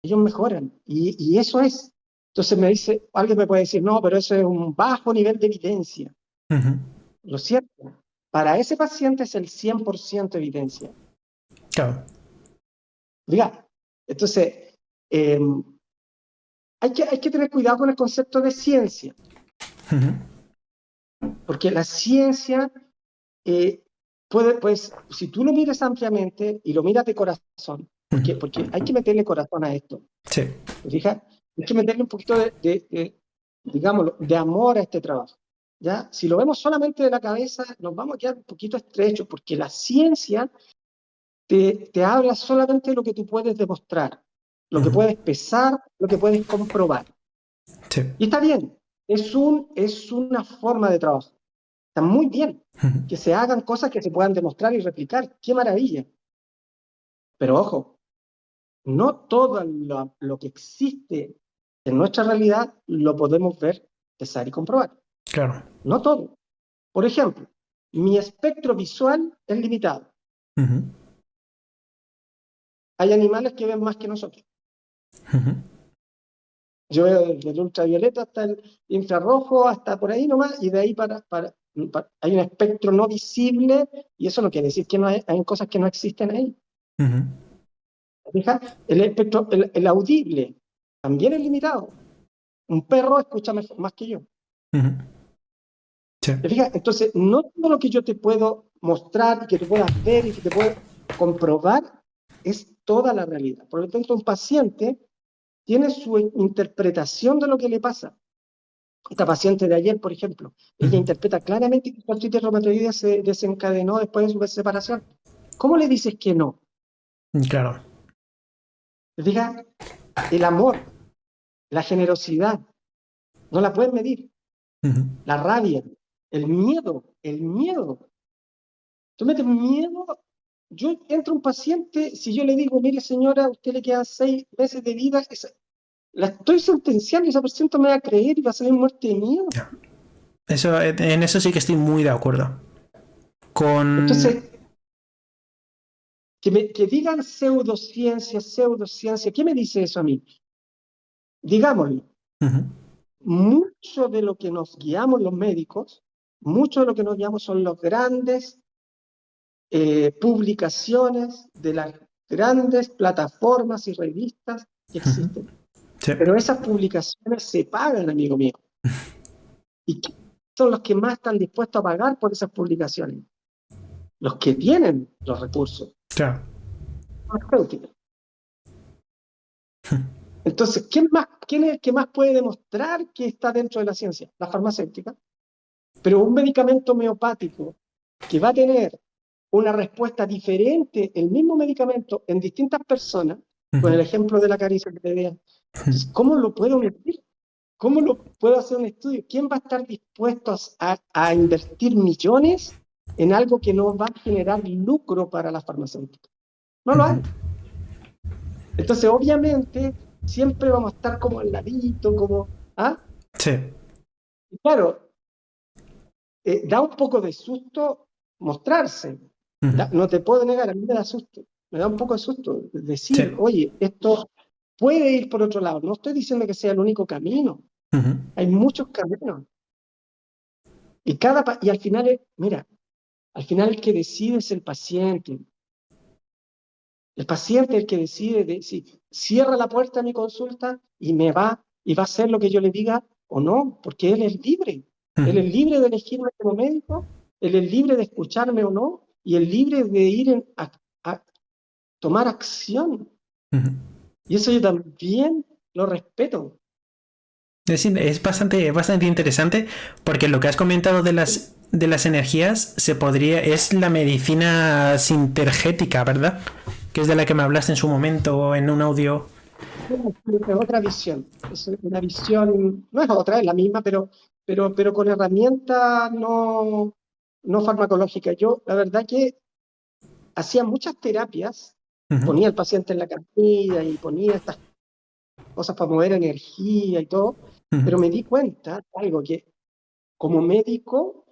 ellos mejoran. Y eso es. Entonces me dice, alguien me puede decir, no, pero eso es un bajo nivel de evidencia. Ujú. Lo cierto. para ese paciente es el 100% evidencia. Claro. Diga, entonces, eh, hay que tener cuidado con el concepto de ciencia, Ujú. porque la ciencia puede, pues, si tú lo miras ampliamente y lo miras de corazón, Ujú. porque hay que meterle corazón a esto, Sí. ¿te fijas? Hay que meterle un poquito digámoslo, de amor a este trabajo, ¿ya? Si lo vemos solamente de la cabeza, nos vamos a quedar un poquito estrechos, porque la ciencia te habla solamente de lo que tú puedes demostrar, lo que Ujú. puedes pesar, lo que puedes comprobar. Sí. Y está bien, es una forma de trabajo. Está muy bien Ujú. que se hagan cosas que se puedan demostrar y replicar. ¡Qué maravilla! Pero ojo, no todo lo que existe en nuestra realidad lo podemos ver, pesar y comprobar. Claro. No todo. Por ejemplo, mi espectro visual es limitado. Ujú. Hay animales que ven más que nosotros. Ujú. Yo veo desde el ultravioleta hasta el infrarrojo, hasta por ahí nomás, y de ahí hay un espectro no visible, y eso no quiere decir que no hay cosas que no existen ahí. Ujú. Fija, el espectro, el audible, también es limitado. Un perro escucha más que yo. Ujú. Sí. ¿Te fijas? Entonces, no todo lo que yo te puedo mostrar y que tú puedas ver y que te puedo comprobar es toda la realidad. Por lo tanto, un paciente tiene su interpretación de lo que le pasa. Esta paciente de ayer, por ejemplo, ella Ujú. interpreta claramente que su artritis reumatoide se desencadenó después de su separación. ¿Cómo le dices que no? Claro. ¿Te fijas? El amor, la generosidad, no la puedes medir. Ujú. La rabia, el miedo. Tú metes miedo. Yo entro un paciente, si yo le digo, mire señora, a usted le quedan 6 meses de vida, la estoy sentenciando y esa paciente me va a creer y va a salir muerte de miedo. Ya. Eso, en eso sí que estoy muy de acuerdo. Con. Entonces, que digan pseudociencia, ¿qué me dice eso a mí? Digámoslo, Ujú. mucho de lo que nos guiamos los médicos, mucho de lo que nos guiamos son los grandes publicaciones de las grandes plataformas y revistas que Ujú. existen. Sí. Pero esas publicaciones se pagan, amigo mío. ¿Y quiénes son los que más están dispuestos a pagar por esas publicaciones? Los que tienen los recursos Claro. farmacéuticos. Entonces, ¿quién es el que más puede demostrar que está dentro de la ciencia? La farmacéutica. Pero un medicamento homeopático que va a tener una respuesta diferente, el mismo medicamento, en distintas personas, con Ujú. el ejemplo de la caricia que te vean. Entonces, ¿cómo lo puedo medir? ¿Cómo lo puedo hacer un estudio? ¿Quién va a estar dispuesto a invertir millones en algo que no va a generar lucro para la farmacéutica? No lo Ujú. hay. Entonces, obviamente, siempre vamos a estar como al ladito, como, ¿ah? Sí. Y claro, da un poco de susto mostrarse. Ujú. No te puedo negar, a mí me da susto. Me da un poco de susto Sí. decir, oye, esto puede ir por otro lado. No estoy diciendo que sea el único camino. Ujú. Hay muchos caminos. Y al final, mira, al final el que decide es el paciente. El paciente es el que decide si cierra la puerta a mi consulta y va a hacer lo que yo le diga o no, porque él es libre. Ujú. Él es libre de elegirme como médico, él es libre de escucharme o no, y es libre de ir a tomar acción. Ujú. Y eso yo también lo respeto. Es bastante interesante porque lo que has comentado de las energías es la medicina sintergética, ¿verdad? Que es de la que me hablaste en su momento en un audio. Es otra visión. Es una visión, no es otra, es la misma, pero con herramientas no farmacológicas. Yo, la verdad que hacía muchas terapias, Ujú. ponía al paciente en la camilla y ponía estas cosas para mover energía y todo, Ujú. pero me di cuenta de algo que como médico,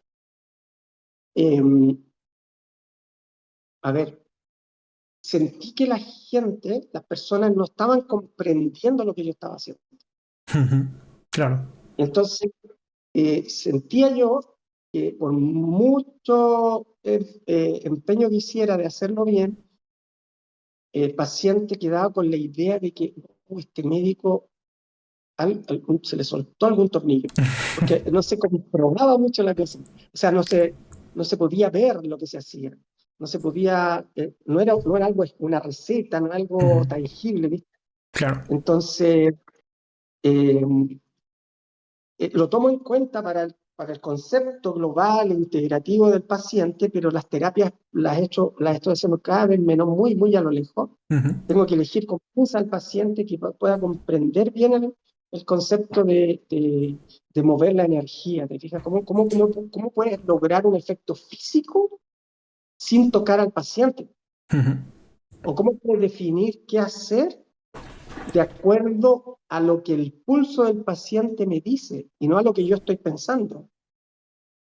eh, a ver, sentí que la gente, las personas no estaban comprendiendo lo que yo estaba haciendo. Ujú. Claro. Entonces, sentía yo que por mucho empeño que hiciera de hacerlo bien, el paciente quedaba con la idea de que este médico se le soltó algún tornillo, porque no se comprobaba mucho la cosa. O sea, no se podía ver lo que se hacía. No se podía, no era algo, una receta, no era algo tangible, ¿viste? Claro. Entonces, eh, lo tomo en cuenta para el concepto global e integrativo del paciente, pero las terapias las estoy haciendo cada vez menos, muy, muy a lo lejos. Ujú, Tengo que elegir con pinza al paciente que pueda comprender bien el concepto de mover la energía. ¿Te fijas? ¿Cómo puedes lograr un efecto físico sin tocar al paciente? ujú. ¿O cómo puedes definir qué hacer de acuerdo a lo que el pulso del paciente me dice y no a lo que yo estoy pensando?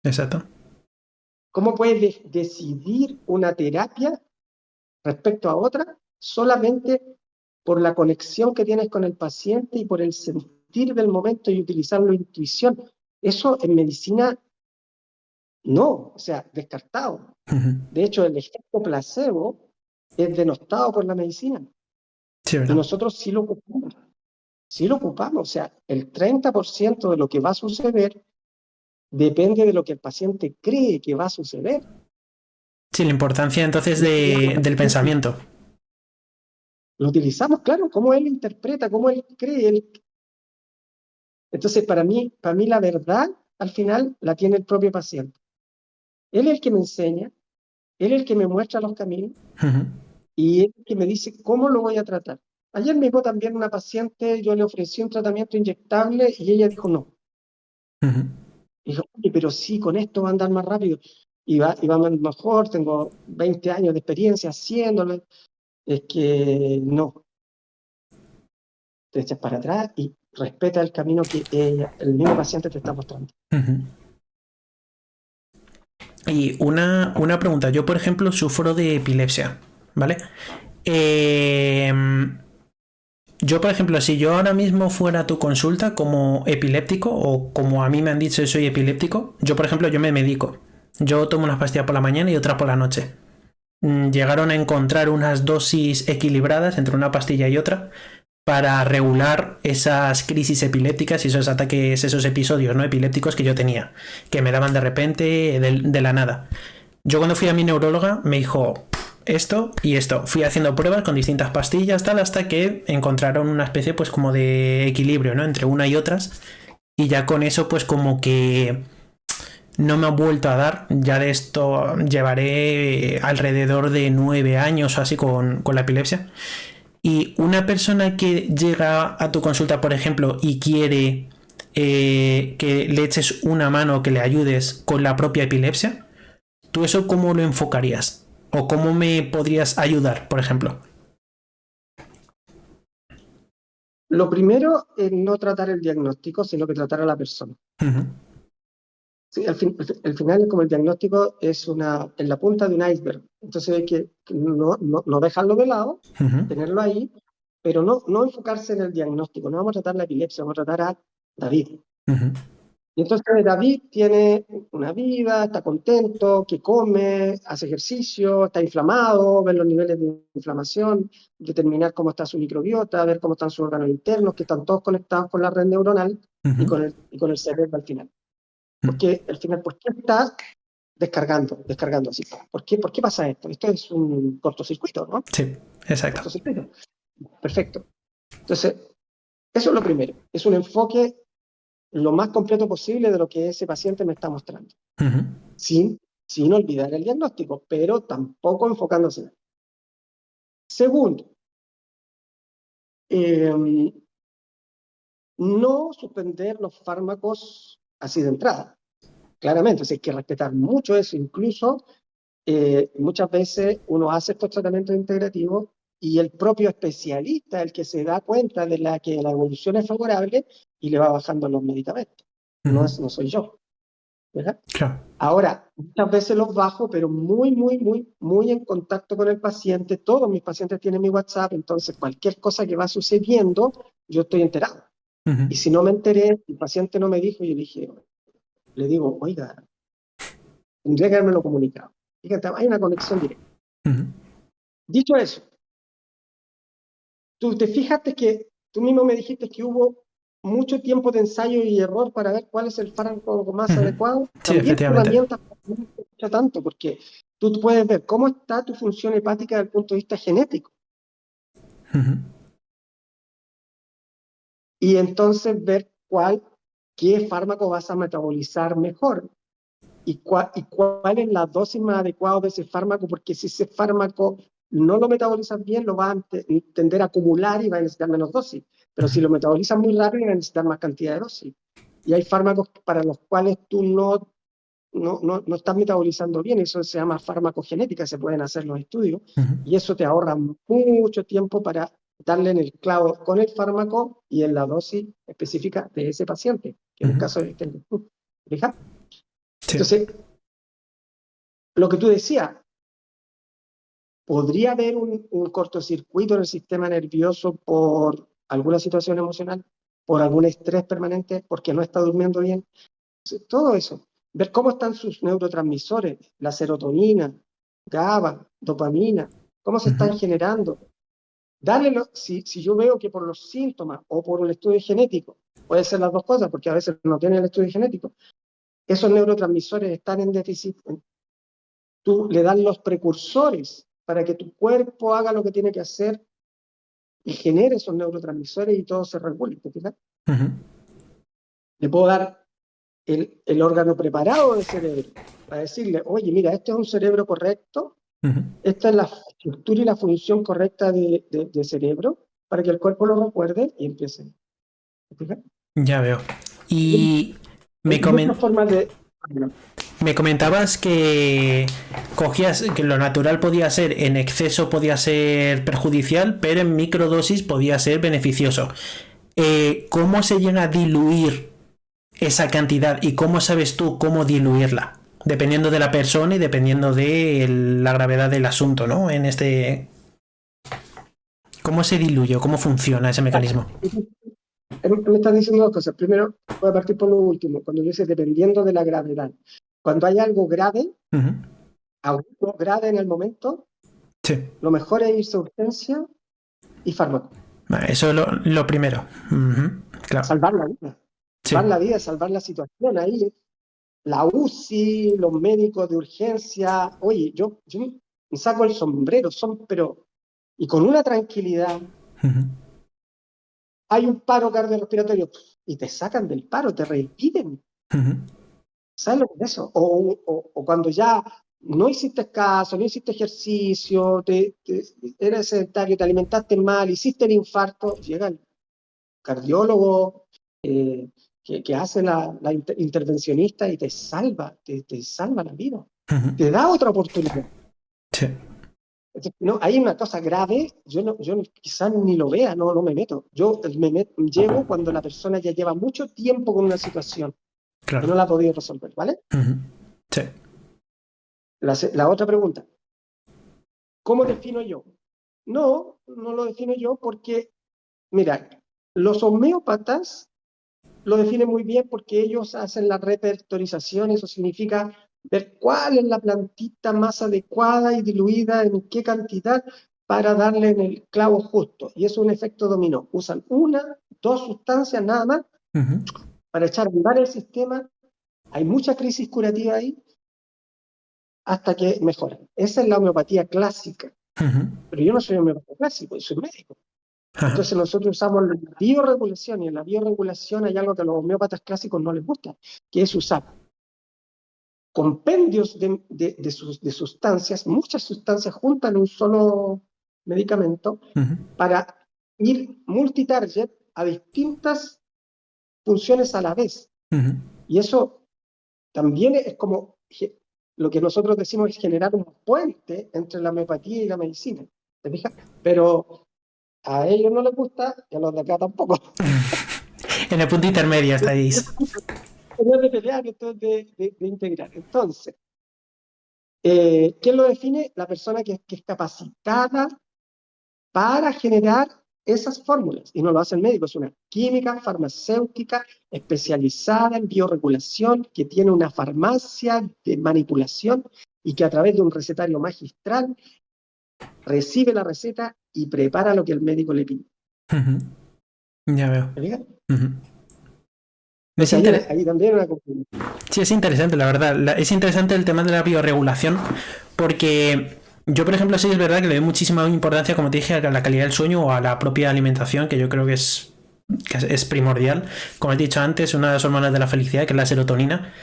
Exacto. ¿Cómo puedes decidir una terapia respecto a otra solamente por la conexión que tienes con el paciente y por el sentir del momento y utilizar la intuición? Eso en medicina no, o sea, descartado. Ujú. De hecho, el efecto placebo es denostado por la medicina Sí, y ¿verdad? nosotros sí lo ocupamos. Sí lo ocupamos, o sea, el 30% de lo que va a suceder depende de lo que el paciente cree que va a suceder. Sí, la importancia entonces del pensamiento. Lo utilizamos, claro, cómo él interpreta, cómo él cree. Entonces, para mí la verdad al final la tiene el propio paciente. Él es el que me enseña, él es el que me muestra los caminos Ujú, y él es el que me dice cómo lo voy a tratar. Ayer mismo también una paciente, yo le ofrecí un tratamiento inyectable y ella dijo no. ujú. Dijo, oye, pero sí, con esto va a andar más rápido y va mejor, tengo 20 años de experiencia haciéndolo. Es que no, te echas para atrás y respeta el camino que el mismo paciente te está mostrando. Ujú. Y una pregunta, yo por ejemplo sufro de epilepsia, ¿vale? Eh, yo por ejemplo, si yo ahora mismo fuera a tu consulta como epiléptico o como a mí me han dicho soy epiléptico, yo por ejemplo yo me medico. Yo tomo unas pastillas por la mañana y otras por la noche. Llegaron a encontrar unas dosis equilibradas entre una pastilla y otra para regular esas crisis epilépticas y esos ataques, esos episodios no epilépticos que yo tenía, que me daban de repente de la nada. Yo cuando fui a mi neuróloga me dijo esto y esto. Fui haciendo pruebas con distintas pastillas, tal, hasta que encontraron una especie pues como de equilibrio, ¿no? Entre una y otras. Y ya con eso pues como que no me ha vuelto a dar. Ya de esto llevaré alrededor de 9 años o así con la epilepsia. Y una persona que llega a tu consulta, por ejemplo, y quiere que le eches una mano, que le ayudes con la propia epilepsia, ¿tú eso cómo lo enfocarías? ¿O cómo me podrías ayudar, por ejemplo? Lo primero es no tratar el diagnóstico, sino que tratar a la persona. Uh-huh. Sí, al final, como el diagnóstico es en la punta de un iceberg, entonces hay que no dejarlo de lado, Uh-huh. tenerlo ahí, pero no enfocarse en el diagnóstico. No vamos a tratar la epilepsia, vamos a tratar a David. Uh-huh. Y entonces David tiene una vida, está contento, que come, hace ejercicio, está inflamado, ver los niveles de inflamación, determinar cómo está su microbiota, ver cómo están sus órganos internos, que están todos conectados con la red neuronal y Uh-huh. con el cerebro al final. Porque al final, ¿por qué está descargando así? ¿Por qué pasa esto? Esto es un cortocircuito, ¿no? Sí, exacto. Cortocircuito. Perfecto. Entonces, eso es lo primero. Es un enfoque lo más completo posible de lo que ese paciente me está mostrando, Uh-huh. sin, sin olvidar el diagnóstico, pero tampoco enfocándose en él. Segundo, eh, no suspender los fármacos así de entrada. Claramente, hay que respetar mucho eso, incluso muchas veces uno hace estos tratamientos integrativos y el propio especialista, el que se da cuenta de que la evolución es favorable y le va bajando los medicamentos. No, Uh-huh. no soy yo, ¿verdad? Claro. Ahora, muchas veces los bajo, pero muy, muy, muy, muy en contacto con el paciente. Todos mis pacientes tienen mi WhatsApp, entonces cualquier cosa que va sucediendo, yo estoy enterado. Uh-huh. Y si no me enteré, el paciente no me dijo, yo le digo, oiga, tendría que haberme lo comunicado. Fíjate, hay una conexión directa. Ujú. Dicho eso, tú te fijaste que tú mismo me dijiste que hubo mucho tiempo de ensayo y error para ver cuál es el fármaco más Ujú. adecuado. Sí, También tu efectivamente. herramienta no te escucha tanto, porque tú puedes ver cómo está tu función hepática desde el punto de vista genético Ujú. y entonces ver qué fármaco vas a metabolizar mejor y cuál es la dosis más adecuada de ese fármaco, porque si ese fármaco no lo metabolizas bien, lo vas a tender a acumular y va a necesitar menos dosis. Pero si lo metabolizas muy rápido, va a necesitar más cantidad de dosis. Y hay fármacos para los cuales tú no estás metabolizando bien, eso se llama farmacogenética, se pueden hacer los estudios, Ujú. y eso te ahorra mucho tiempo para darle en el clavo con el fármaco y en la dosis específica de ese paciente, que en el Ujú. caso de este. ¿Fijas? Sí. Entonces, lo que tú decías, ¿podría haber un cortocircuito en el sistema nervioso por alguna situación emocional, por algún estrés permanente, porque no está durmiendo bien? Todo eso, ver cómo están sus neurotransmisores, la serotonina, GABA, dopamina, cómo se Ujú. están generando. Si yo veo que por los síntomas o por un estudio genético, puede ser las dos cosas, porque a veces no tienen el estudio genético, esos neurotransmisores están en déficit, tú le das los precursores para que tu cuerpo haga lo que tiene que hacer y genere esos neurotransmisores y todo se regule. ¿Te fijas? Ujú. Le puedo dar el órgano preparado del cerebro para decirle, oye, mira, este es un cerebro correcto, Ujú. esta es la estructura y la función correcta de cerebro para que el cuerpo lo recuerde y empiece. ¿Te fijas? Ya veo. Hay Y hay me muchas comen- formas de... Bueno, me comentabas que cogías que lo natural podía ser en exceso podía ser perjudicial, pero en microdosis podía ser beneficioso. ¿Cómo se llega a diluir esa cantidad y cómo sabes tú cómo diluirla? Dependiendo de la persona y dependiendo de la gravedad del asunto, ¿no? En este... ¿Cómo se diluye? ¿Cómo funciona ese mecanismo? me están diciendo dos cosas. Primero, voy a partir por lo último, cuando dice dependiendo de la gravedad. Cuando hay algo grave, Ujú. algo grave en el momento, Sí. lo mejor es irse a urgencia y fármaco. Vale, eso es lo primero. Ujú. Claro. Salvar la vida. Sí. Salvar la vida, salvar la situación. Ahí, la UCI, los médicos de urgencia. Oye, yo me saco el sombrero, pero. Y con una tranquilidad, Ujú. hay un paro cardiorrespiratorio y te sacan del paro, te reviven. Ujú. ¿Sabes lo que es eso? O cuando ya no hiciste caso, no hiciste ejercicio, eres sedentario, te alimentaste mal, hiciste el infarto, llega el cardiólogo eh, que hace la intervencionista y te salva la vida, Ujú. te da otra oportunidad. Sí. Entonces, no, hay una cosa grave, yo quizás ni lo vea, no me meto. Llego cuando la persona ya lleva mucho tiempo con una situación y Claro. no la ha podido resolver, ¿vale? Ujú. Sí. La otra pregunta, ¿cómo defino yo? No lo defino yo porque, mira, los homeópatas lo definen muy bien porque ellos hacen la repertorización, eso significa ver cuál es la plantita más adecuada y diluida en qué cantidad para darle en el clavo justo. Y es un efecto dominó. Usan una, dos sustancias nada más Ujú. para echar a andar el sistema. Hay mucha crisis curativa ahí hasta que mejora. Esa es la homeopatía clásica. Ujú. Pero yo no soy homeopata clásico, yo soy médico. Ajá. Entonces nosotros usamos la bioregulación y en la bioregulación hay algo que a los homeópatas clásicos no les gusta, que es usar compendios de sustancias, muchas sustancias juntas en un solo medicamento Ujú. para ir multitarget a distintas funciones a la vez. Ujú. Y eso también es como lo que nosotros decimos es generar un puente entre la homeopatía y la medicina. ¿Te fijas? Pero a ellos no les gusta y a los de acá tampoco. En el punto intermedio estáis. No es de pelear, esto es de integrar. Entonces, ¿quién lo define? La persona que es capacitada para generar esas fórmulas, y no lo hace el médico, es una química farmacéutica especializada en bioregulación que tiene una farmacia de manipulación y que a través de un recetario magistral recibe la receta y prepara lo que el médico le pide. Ya veo. ¿Me fijas? Es Entonces ahí también hay una conclusión. Sí, es interesante, la verdad. Es interesante el tema de la bioregulación porque yo, por ejemplo, sí es verdad que le doy muchísima importancia, como te dije, a la calidad del sueño o a la propia alimentación, que yo creo que es primordial. Como he dicho antes, una de las hormonas de la felicidad, que es la serotonina.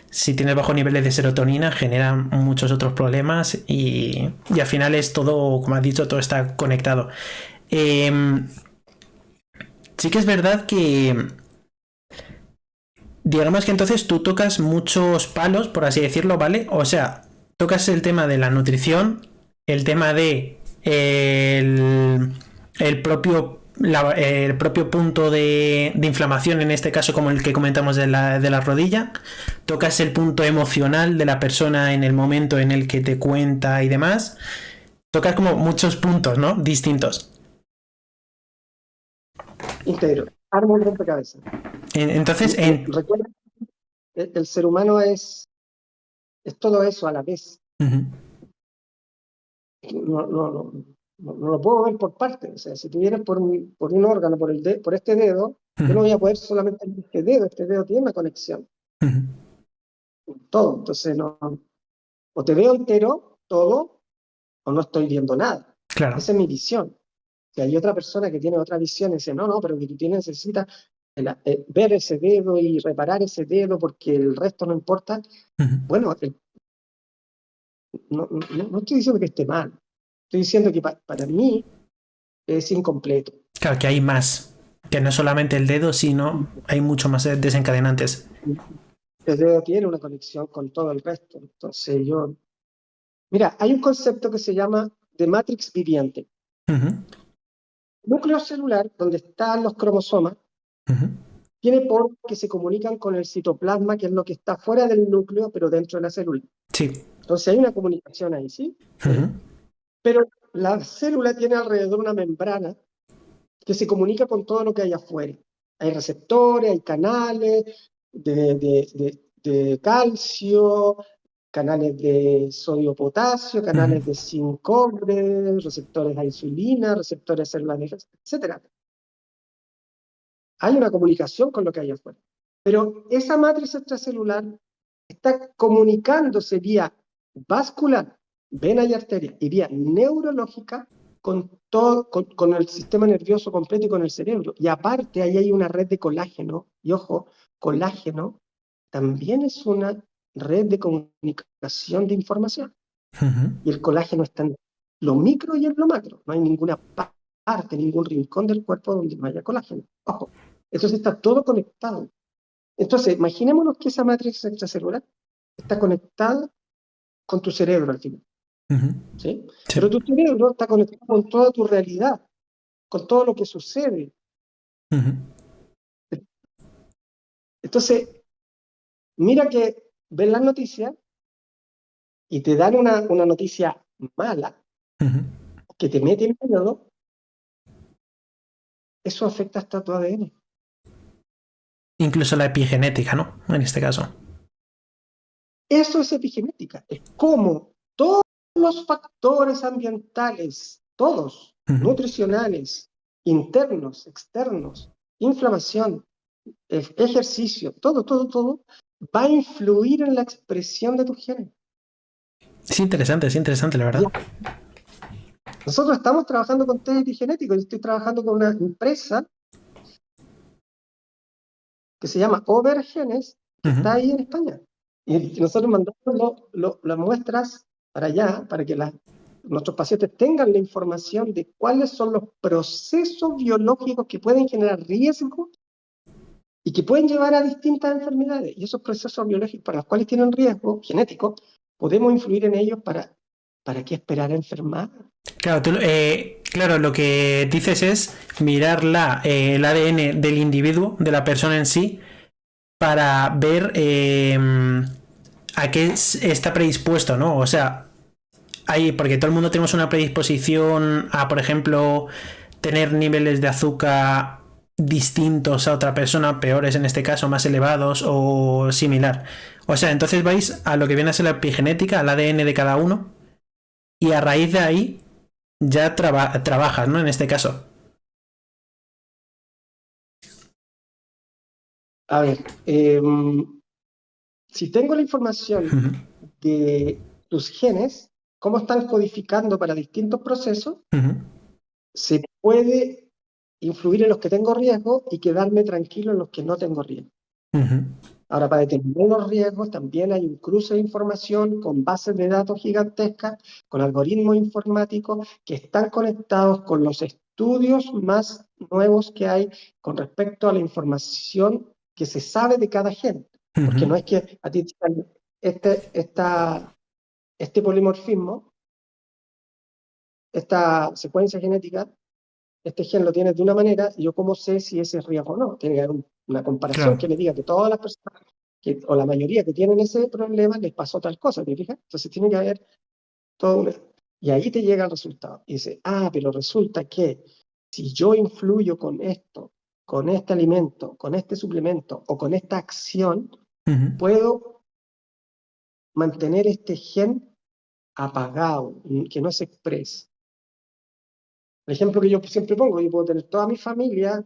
Si tienes bajos niveles de serotonina, genera muchos otros problemas y al final es todo, como has dicho, todo está conectado. Sí que es verdad que digamos que entonces tú tocas muchos palos, por así decirlo, ¿vale? O sea, tocas el tema de la nutrición, el tema de el propio punto de inflamación, en este caso como el que comentamos de la rodilla, tocas el punto emocional de la persona en el momento en el que te cuenta y demás, tocas como muchos puntos, ¿no? Distintos. Integro, arma un rompecabezas. Entonces, Recuerda, el ser humano es todo eso a la vez. No lo puedo ver por partes. O sea, si tú vienes por un órgano, por este dedo, yo no voy a poder solamente ver este dedo tiene una conexión. Todo. Entonces, o te veo entero, todo, o no estoy viendo nada. claro. Esa es mi visión. Si hay otra persona que tiene otra visión y dice, no, pero que tú necesitas ver ese dedo y reparar ese dedo porque el resto no importa. Bueno, no estoy diciendo que esté mal. Estoy diciendo que para mí es incompleto. Claro, que hay más. Que no es solamente el dedo, sino hay mucho más desencadenantes. El dedo tiene una conexión con todo el resto. Entonces Mira, hay un concepto que se llama de matrix viviente. Núcleo celular, donde están los cromosomas, tiene poros que se comunican con el citoplasma, que es lo que está fuera del núcleo, pero dentro de la célula. Sí. Entonces hay una comunicación ahí, ¿sí? Pero la célula tiene alrededor una membrana que se comunica con todo lo que hay afuera. Hay receptores, hay canales de calcio, canales de sodio-potasio, canales de zinc-cobre, receptores de insulina, receptores de células de etc. Hay una comunicación con lo que hay afuera. Pero esa matriz extracelular está comunicándose vía vascular, vena y arteria, y vía neurológica con el sistema nervioso completo y con el cerebro. Y aparte, ahí hay una red de colágeno, y ojo, colágeno también es una red de comunicación de información. Y el colágeno está en lo micro y en lo macro. No hay ninguna parte, ningún rincón del cuerpo donde no haya colágeno. Ojo, entonces está todo conectado. Entonces, imaginémonos que esa matriz extracelular está conectada con tu cerebro al final. ¿Sí? Pero tu cerebro está conectado con toda tu realidad, con todo lo que sucede. Entonces, mira que ven las noticias y te dan una noticia mala, que te mete en miedo, eso afecta hasta tu ADN. Incluso la epigenética, ¿no? En este caso. Eso es epigenética. Es como todos los factores ambientales, todos, nutricionales, internos, externos, inflamación, ejercicio, todo, va a influir en la expresión de tus genes. Es interesante, la verdad. Nosotros estamos trabajando con test epigenéticos. Yo estoy trabajando con una empresa que se llama Overgenes, que está ahí en España. Y nosotros mandamos las muestras para allá, para que nuestros pacientes tengan la información de cuáles son los procesos biológicos que pueden generar riesgo y que pueden llevar a distintas enfermedades. Y esos procesos biológicos para los cuales tienen riesgo genético, podemos influir en ellos para qué esperar a enfermar. Claro, claro, lo que dices es mirar el ADN del individuo, de la persona en sí, para ver a qué está predispuesto, ¿no? O sea, porque todo el mundo tenemos una predisposición a, por ejemplo, tener niveles de azúcar distintos a otra persona, peores en este caso, más elevados o similar. O sea, entonces vais a lo que viene a ser la epigenética, al ADN de cada uno, y a raíz de ahí ya trabajas, ¿no? En este caso. A ver, si tengo la información de tus genes, cómo están codificando para distintos procesos, se puede influir en los que tengo riesgo y quedarme tranquilo en los que no tengo riesgo. Ahora, para determinar los riesgos, también hay un cruce de información con bases de datos gigantescas, con algoritmos informáticos que están conectados con los estudios más nuevos que hay con respecto a la información que se sabe de cada gen. Porque no es que a ti este polimorfismo, esta secuencia genética, este gen lo tienes de una manera, y yo cómo sé si ese es riesgo o no. Tiene que haber una comparación que me diga que todas las personas, o la mayoría que tienen ese problema, les pasó tal cosa, ¿te fijas? Entonces tiene que haber todo un... Y ahí te llega el resultado. Y dice, pero resulta que si yo influyo con esto, con este alimento, con este suplemento o con esta acción, puedo mantener este gen apagado, que no se exprese. El ejemplo que yo siempre pongo, yo puedo tener toda mi familia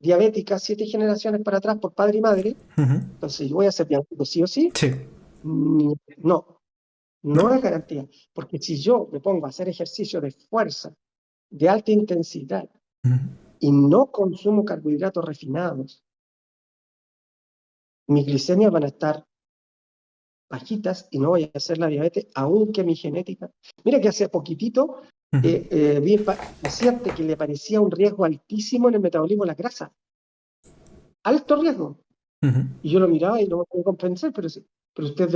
diabética, 7 generaciones para atrás por padre y madre, entonces yo voy a ser diabético sí o sí. Sí. No es garantía, porque si yo me pongo a hacer ejercicio de fuerza, de alta intensidad, y no consumo carbohidratos refinados, mis glicemias van a estar bajitas y no voy a hacer la diabetes, aunque mi genética... Mira que hace poquitito vi el paciente que le parecía un riesgo altísimo en el metabolismo de la grasa. Alto riesgo. Y yo lo miraba y no me podía comprender, pero usted es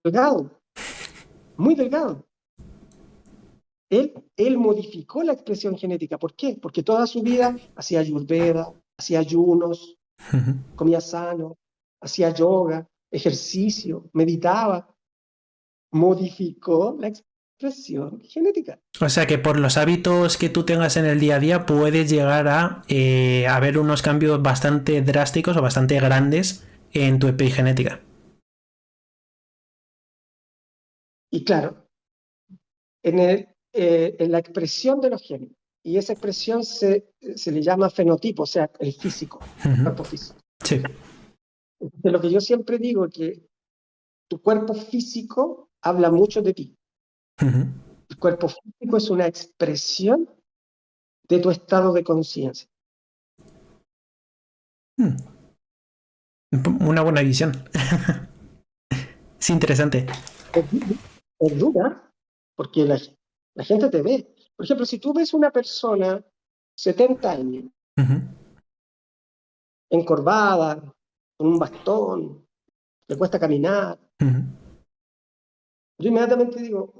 delgado, muy delgado. Él modificó la expresión genética. ¿Por qué? Porque toda su vida hacía ayurveda, hacía ayunos, comía sano, hacía yoga, ejercicio, meditaba. Modificó la expresión genética. O sea que por los hábitos que tú tengas en el día a día puedes llegar a ver unos cambios bastante drásticos o bastante grandes en tu epigenética. Y claro, en la expresión de los genes. Y esa expresión se le llama fenotipo, o sea, el físico, el cuerpo físico. Sí. De lo que yo siempre digo es que tu cuerpo físico habla mucho de ti. El cuerpo físico es una expresión de tu estado de conciencia. Una buena visión. Es interesante. Es dura, porque la gente te ve. Por ejemplo, si tú ves una persona 70 años, encorvada, con un bastón, le cuesta caminar, yo inmediatamente digo,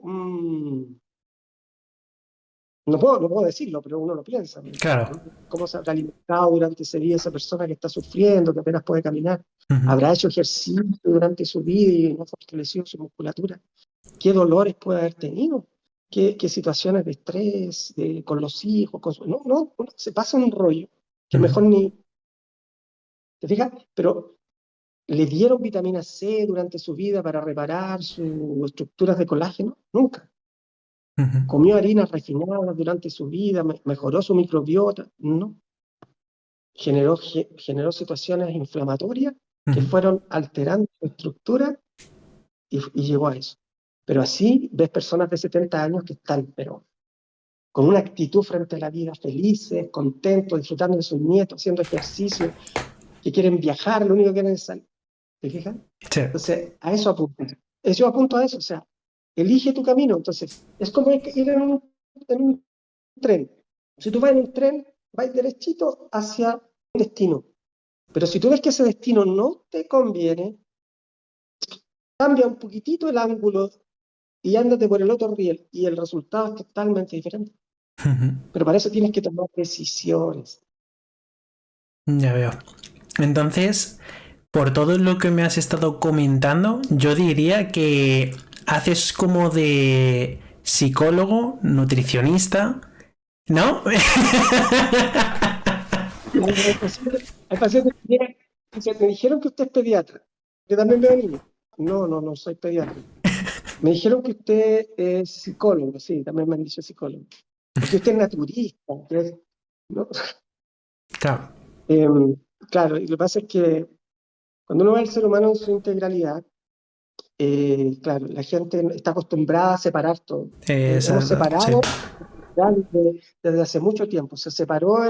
no puedo decirlo, pero uno lo piensa. Claro. ¿Cómo se habrá alimentado durante ese día esa persona que está sufriendo, que apenas puede caminar? ¿Habrá hecho ejercicio durante su vida y no fortaleció su musculatura? ¿Qué dolores puede haber tenido? ¿Qué situaciones de estrés con los hijos? No, se pasa un rollo que mejor ni... ¿Te fijas? Pero ¿le dieron vitamina C durante su vida para reparar sus estructuras de colágeno? Nunca. ¿Comió harinas refinadas durante su vida? ¿Mejoró su microbiota? No. Generó situaciones inflamatorias que fueron alterando su estructura y llegó a eso. Pero así ves personas de 70 años que están, pero con una actitud frente a la vida, felices, contentos, disfrutando de sus nietos, haciendo ejercicio, que quieren viajar, lo único que quieren es salir. ¿Te fijas? Sí. Entonces, a eso apunto. Yo apunto a eso, o sea, elige tu camino. Entonces, es como ir en un tren. Si tú vas en un tren, vas derechito hacia un destino. Pero si tú ves que ese destino no te conviene, cambia un poquitito el ángulo y ándate por el otro riel y el resultado es totalmente diferente. Pero para eso tienes que tomar decisiones. Ya veo. Entonces, por todo lo que me has estado comentando, yo diría que haces como de psicólogo, nutricionista ¿No? Hay pacientes que llegan y dicen, me dijeron que usted es pediatra. Yo también veo niños. No, no, no soy pediatra. Me dijeron que usted es psicólogo, sí, también me han dicho psicólogo. O que usted es naturista. ¿No? Claro. Em, claro, y lo que pasa es que cuando uno ve al ser humano en su integralidad, claro, la gente está acostumbrada a separar todo. Hemos Sí. separado ya desde hace mucho tiempo. Se separó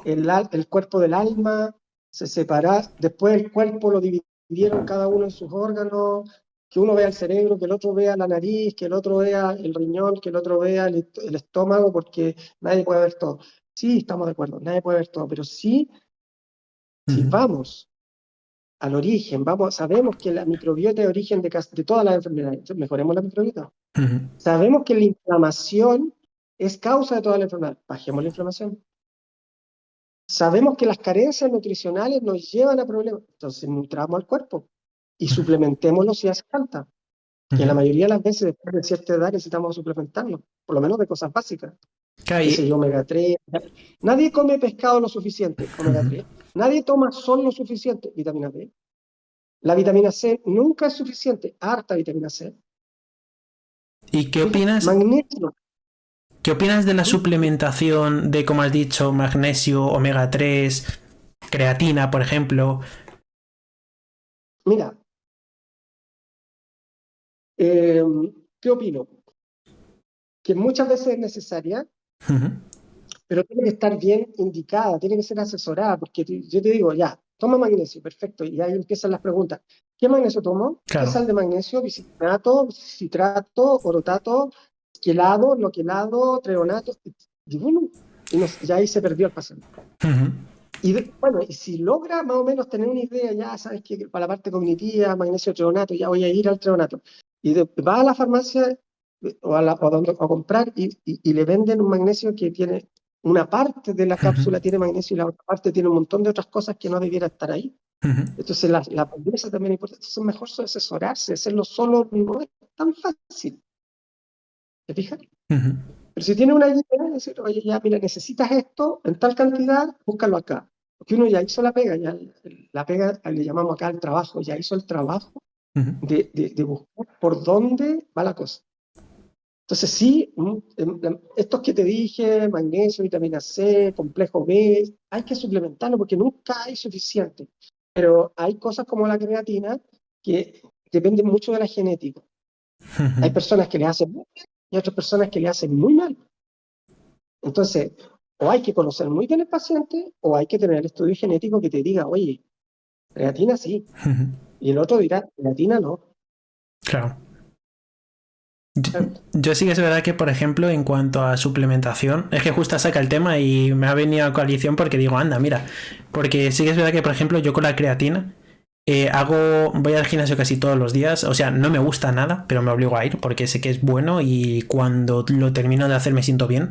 el cuerpo del alma, se separó, después el cuerpo lo dividieron cada uno en sus órganos, que uno vea el cerebro, que el otro vea la nariz, que el otro vea el riñón, que el otro vea el estómago, porque nadie puede ver todo. Sí, estamos de acuerdo, nadie puede ver todo, pero sí, si Ujú, vamos al origen, sabemos que la microbiota es origen de todas las enfermedades, entonces mejoremos la microbiota. ujú, Sabemos que la inflamación es causa de toda la enfermedad, bajemos la inflamación. Sabemos que las carencias nutricionales nos llevan a problemas, entonces nutramos al cuerpo y suplementémoslo si hace falta, que ujú. la mayoría de las veces después de cierta edad necesitamos suplementarlo, por lo menos de cosas básicas, Claro, qué sé yo, omega 3. Nadie come pescado lo suficiente, omega ujú. 3. Nadie toma sol lo suficiente, vitamina D. La vitamina C nunca es suficiente, harta vitamina C. ¿Y Fíjate, magnesio. qué opinas de la ¿Mm? suplementación de, como has dicho, magnesio, omega 3, creatina, por ejemplo? Mira, eh, ¿qué opino? Que muchas veces es necesaria, Ujú. pero tiene que estar bien indicada, tiene que ser asesorada, porque yo te digo, ya, toma magnesio, perfecto, y ahí empiezan las preguntas. ¿Qué magnesio tomo? ¿Qué Claro. sal de magnesio? Biciclinato, citrato, orotato, quelado, no quelado, treonato, y bueno, y ahí se perdió el paciente. Ujú, Bueno, y si logra más o menos tener una idea, ya sabes que para la parte cognitiva, magnesio treonato, ya voy a ir al treonato. Va a la farmacia o a comprar y le venden un magnesio que tiene una parte de la ujú, cápsula tiene magnesio y la otra parte tiene un montón de otras cosas que no debiera estar ahí. ujú, Entonces la pobreza también es importante. Entonces es mejor asesorarse, hacerlo solo no es tan fácil. ¿Te fijas? ujú, Pero si tiene una guía, es decir, oye, ya, mira, necesitas esto en tal cantidad, búscalo acá. Porque uno ya hizo la pega, ya la pega le llamamos acá el trabajo, ya hizo el trabajo ujú, de buscar por dónde va la cosa. Entonces sí, estos que te dije, magnesio, vitamina C, complejo B, hay que suplementarlo porque nunca hay suficiente. Pero hay cosas como la creatina que dependen mucho de la genética. ujú, Hay personas que le hacen muy bien y otras personas que le hacen muy mal. Entonces, o hay que conocer muy bien el paciente, o hay que tener el estudio genético que te diga, oye, creatina sí, ujú. y el otro dirá, creatina no. Claro. Yo, Claro. yo sí que es verdad que, por ejemplo, en cuanto a suplementación, es que justo saca el tema y me ha venido a coalición porque digo, anda, mira, porque sí que es verdad que, por ejemplo, yo con la creatina voy al gimnasio casi todos los días, o sea, no me gusta nada, pero me obligo a ir porque sé que es bueno y cuando lo termino de hacer me siento bien,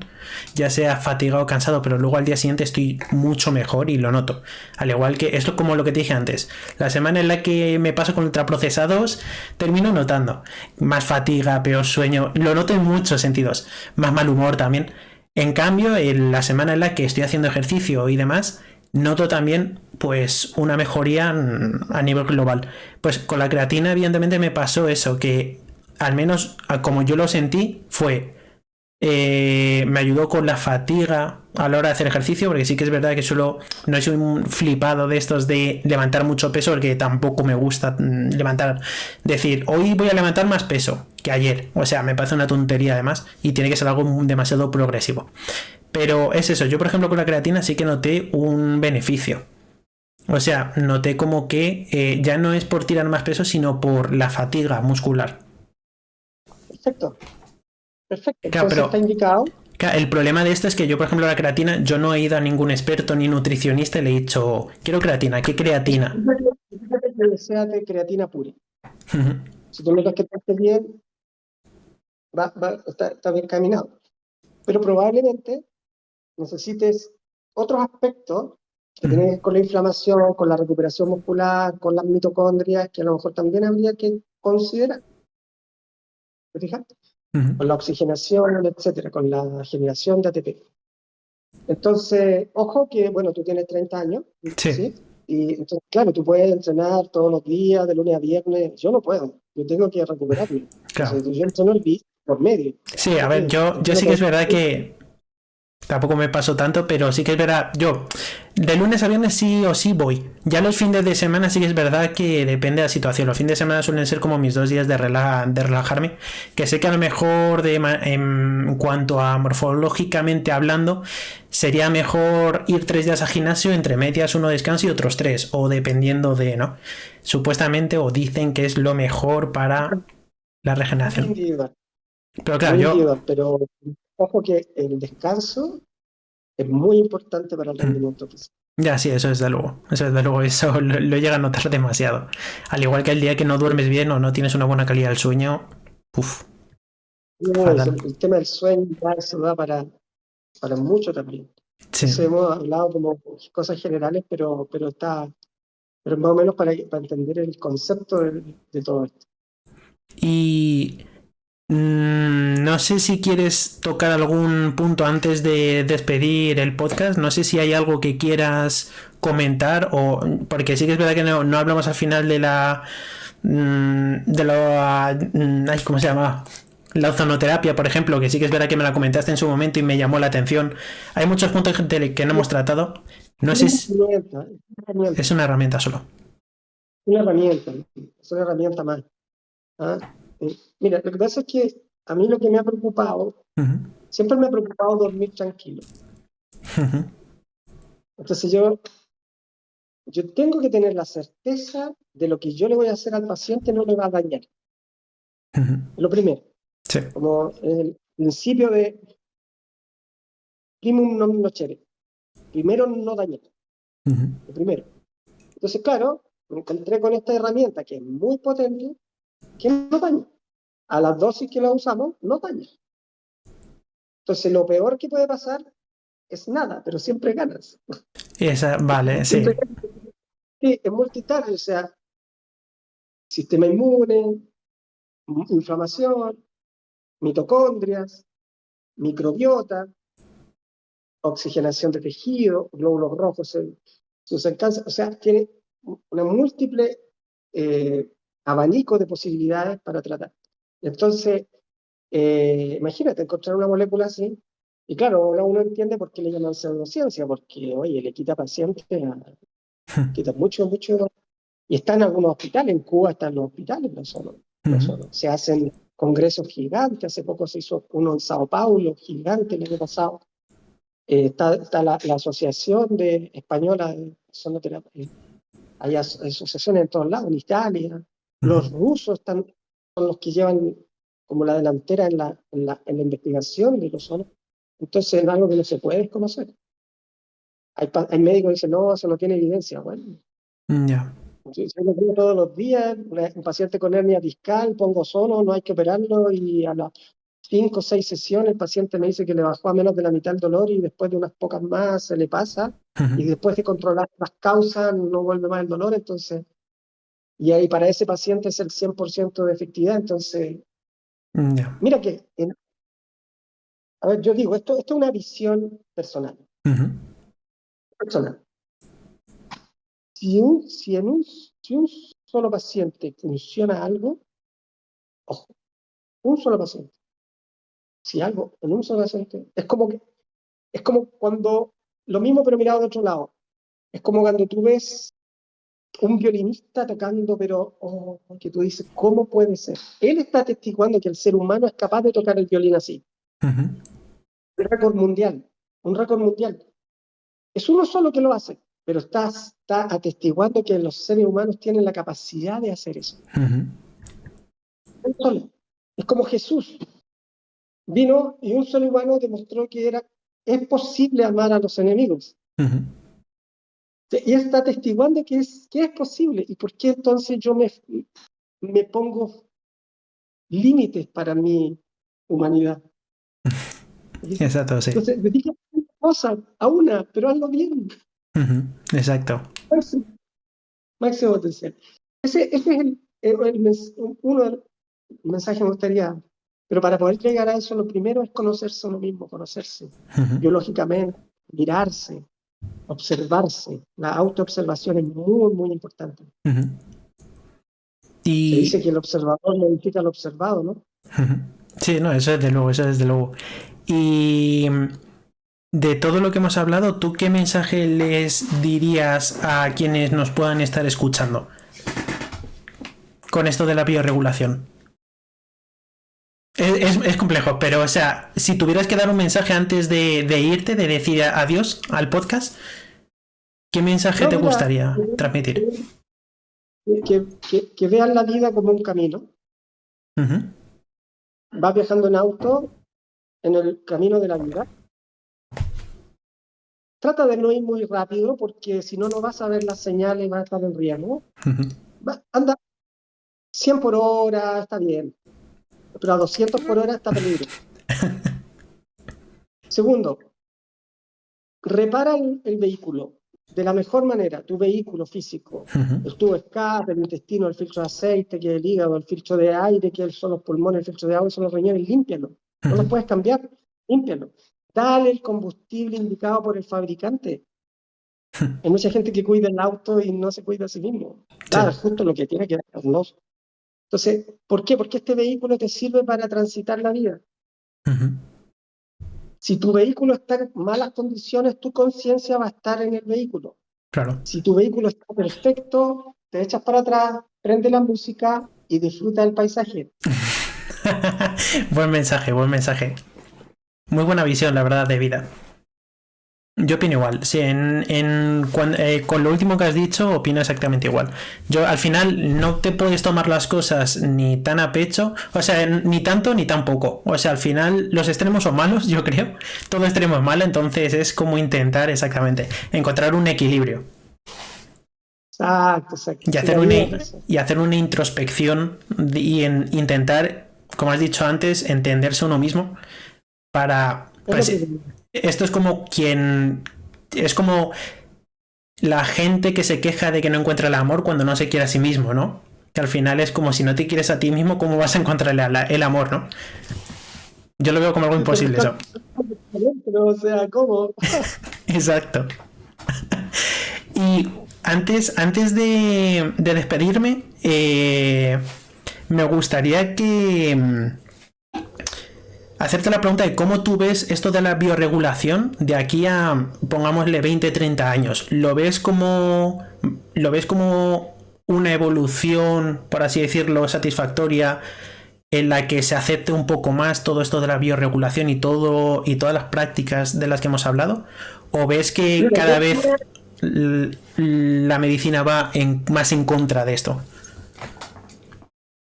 ya sea fatigado o cansado, pero luego al día siguiente estoy mucho mejor y lo noto. Al igual que esto como lo que te dije antes, la semana en la que me paso con ultraprocesados, termino notando más fatiga, peor sueño, lo noto en muchos sentidos, más mal humor también. En cambio, en la semana en la que estoy haciendo ejercicio y demás, noto también pues una mejoría a nivel global. Pues con la creatina evidentemente me pasó eso, que al menos como yo lo sentí fue me ayudó con la fatiga a la hora de hacer ejercicio, porque sí que es verdad que solo no soy un flipado de estos de levantar mucho peso, porque tampoco me gusta levantar, decir, hoy voy a levantar más peso que ayer, o sea, me parece una tontería además, y tiene que ser algo demasiado progresivo. Pero es eso, yo por ejemplo con la creatina sí que noté un beneficio. O sea, noté como que ya no es por tirar más peso, sino por la fatiga muscular. Perfecto, perfecto. Claro, Entonces está pero indicado. claro, el problema de esto es que yo, por ejemplo, la creatina, yo no he ido a ningún experto ni nutricionista y le he dicho, quiero creatina, ¿qué creatina? Fíjate que sea de creatina pura. Si tú notas que te hace bien, está bien caminado. Pero probablemente necesites otros aspectos que tienen que ver con la inflamación, con la recuperación muscular, con las mitocondrias, que a lo mejor también habría que considerar. ¿Te fijas? Con la oxigenación, etcétera, con la generación de ATP. Entonces, ojo que, bueno, tú tienes 30 años, Sí, ¿sí? Y entonces, claro, tú puedes entrenar todos los días, de lunes a viernes. Yo no puedo, yo tengo que recuperarme. claro. Entonces, yo entreno el bis por medio. Sí, a ¿Me ver, entiendes? yo Entreno sí que por es verdad que tampoco me paso tanto, pero sí que es verdad, yo de lunes a viernes sí o sí voy. Ya los fines de semana sí que es verdad que depende de la situación. Los fines de semana suelen ser como mis 2 días de relajarme, que sé que a lo mejor en cuanto a morfológicamente hablando, sería mejor ir 3 días al gimnasio, entre medias uno descanso y otros tres, o dependiendo de, ¿no? Supuestamente o dicen que es lo mejor para la muy regeneración. individual, Pero claro, muy yo... individual, pero ojo que el descanso es muy importante para el rendimiento físico. Ya, sí, eso es de luego. Eso es de luego, eso lo llega a notar demasiado. Al igual que el día que no Sí. duermes bien o no tienes una buena calidad del sueño, uff, No, fatal. el tema del sueño ya eso da para mucho también. Sí. Entonces hemos hablado como cosas generales, pero más o menos para entender el concepto de todo esto. Y no sé si quieres tocar algún punto antes de despedir el podcast. No sé si hay algo que quieras comentar o porque sí que es verdad que no hablamos al final ay, ¿cómo se llama? La ozonoterapia, por ejemplo, que sí que es verdad que me la comentaste en su momento y me llamó la atención. Hay muchos puntos que no hemos tratado. No sé si es una herramienta solo. Una herramienta, es una herramienta más. ¿Ah? Mira, lo que pasa es que a mí lo que me ha preocupado, Uh-huh. siempre me ha preocupado dormir tranquilo. Uh-huh. Entonces yo tengo que tener la certeza de lo que yo le voy a hacer al paciente no le va a dañar. Uh-huh. Lo primero, Sí. como el principio de primum non nocere. Primero no dañar, Uh-huh. lo primero. Entonces, claro, me encontré con esta herramienta que es muy potente, que no daña. A las dosis que la usamos, no daña. Entonces, lo peor que puede pasar es nada, pero siempre ganas. Esa, vale, sí. Siempre ganas. Sí, es multitask, o sea, sistema inmune, inflamación, mitocondrias, microbiota, oxigenación de tejido, glóbulos rojos, sus alcances, o sea, tiene una múltiple abanico de posibilidades para tratar. Entonces, imagínate encontrar una molécula así, y claro, ahora uno entiende por qué le llaman pseudociencia, porque, oye, le quita pacientes, quita mucho, mucho, y está en algunos hospitales, en Cuba están los hospitales, no solo, no Uh-huh. solo. Se hacen congresos gigantes, hace poco se hizo uno en Sao Paulo, gigante el año pasado. Está la Asociación Española de Sonoterapia. Hay asociaciones en todos lados, en Italia. Uh-huh. Los rusos son los que llevan como la delantera en la investigación de los sonos. Entonces es algo que no se puede desconocer. Hay médicos que dicen, no, eso no tiene evidencia. Bueno, Ya. yo lo veo todos los días, un paciente con hernia discal, pongo sono, no hay que operarlo y a las 5 o 6 sesiones el paciente me dice que le bajó a menos de la mitad el dolor y después de unas pocas más se le pasa Uh-huh. y después de controlar las causas no vuelve más el dolor, entonces, y ahí para ese paciente es el 100% de efectividad, entonces, Ya. mira que, a ver, yo digo, esto es una visión personal, Uh-huh. personal. Si un solo paciente funciona algo, ojo, un solo paciente, si algo en un solo paciente, es como cuando, lo mismo pero mirado de otro lado, es como cuando tú ves un violinista tocando, pero que tú dices, ¿cómo puede ser? Él está atestiguando que el ser humano es capaz de tocar el violín así. Uh-huh. Un récord mundial, un récord mundial. Es uno solo que lo hace, pero está atestiguando que los seres humanos tienen la capacidad de hacer eso. Uh-huh. Un solo. Es como Jesús vino y un solo humano demostró que es posible amar a los enemigos. Uh-huh. Y está atestiguando que es posible. ¿Y por qué entonces yo me pongo límites para mi humanidad? Exacto, sí. Entonces, dedica una cosa a una, pero hazlo bien. Uh-huh. Exacto. Máximo, máximo potencial. Ese es uno de los mensajes que me gustaría. Pero para poder llegar a eso, lo primero es conocerse a uno mismo, conocerse Uh-huh. biológicamente, mirarse, observarse. La autoobservación es muy, muy importante. Uh-huh. Se dice Y que el observador modifica al observado, ¿no? uh-huh. Sí, no, eso desde luego. Y de todo lo que hemos hablado, ¿tú qué mensaje les dirías a quienes nos puedan estar escuchando con esto de la bioregulación? Es complejo, pero o sea, si tuvieras que dar un mensaje antes de irte, de decir adiós al podcast, ¿qué mensaje No, te mira, gustaría transmitir? que vean la vida como un camino. Uh-huh. Vas viajando en auto en el camino de la vida. Trata de no ir muy rápido porque si no, no vas a ver las señales y vas a estar en riesgo. Uh-huh. Anda 100 por hora, está bien, pero a 200 por hora está peligroso. Segundo, repara el vehículo de la mejor manera, tu vehículo físico, Uh-huh. el tubo de escape, el intestino, el filtro de aceite, que es el hígado, el filtro de aire, que son los pulmones, el filtro de agua, son los riñones, límpialo. No los puedes cambiar, límpialo. Dale el combustible indicado por el fabricante. Hay mucha gente que cuida el auto y no se cuida a sí mismo. Claro, Sí. justo lo que tiene que darnos. Entonces, ¿por qué? Porque este vehículo te sirve para transitar la vida. Uh-huh. Si tu vehículo está en malas condiciones, tu conciencia va a estar en el vehículo. Claro. Si tu vehículo está perfecto, te echas para atrás, prende la música y disfruta del paisaje. Buen mensaje, buen mensaje. Muy buena visión, la verdad, de vida. Yo opino igual. Sí, con lo último que has dicho, opino exactamente igual. Yo al final no te puedes tomar las cosas ni tan a pecho, o sea, ni tanto ni tan poco. O sea, al final los extremos son malos, yo creo. Todo extremo es malo, entonces es como intentar exactamente encontrar un equilibrio Exacto, exacto. y Sí, hacer la una, vida es eso. y hacer una introspección y intentar, como has dicho antes, entenderse uno mismo para... Es lo Pues, que esto es como quien... Es como la gente que se queja de que no encuentra el amor cuando no se quiere a sí mismo, ¿no? Que al final es como si no te quieres a ti mismo, ¿cómo vas a encontrar el amor, ¿no? Yo lo veo como algo imposible eso. pero, o sea, ¿cómo? Exacto. Y antes de despedirme, me gustaría que hacerte la pregunta de cómo tú ves esto de la bioregulación de aquí a, pongámosle, 20, 30 años. ¿Lo ves como una evolución, por así decirlo, satisfactoria en la que se acepte un poco más todo esto de la bioregulación y todas las prácticas de las que hemos hablado? ¿O ves que Mira, cada vez la medicina va más en contra de esto?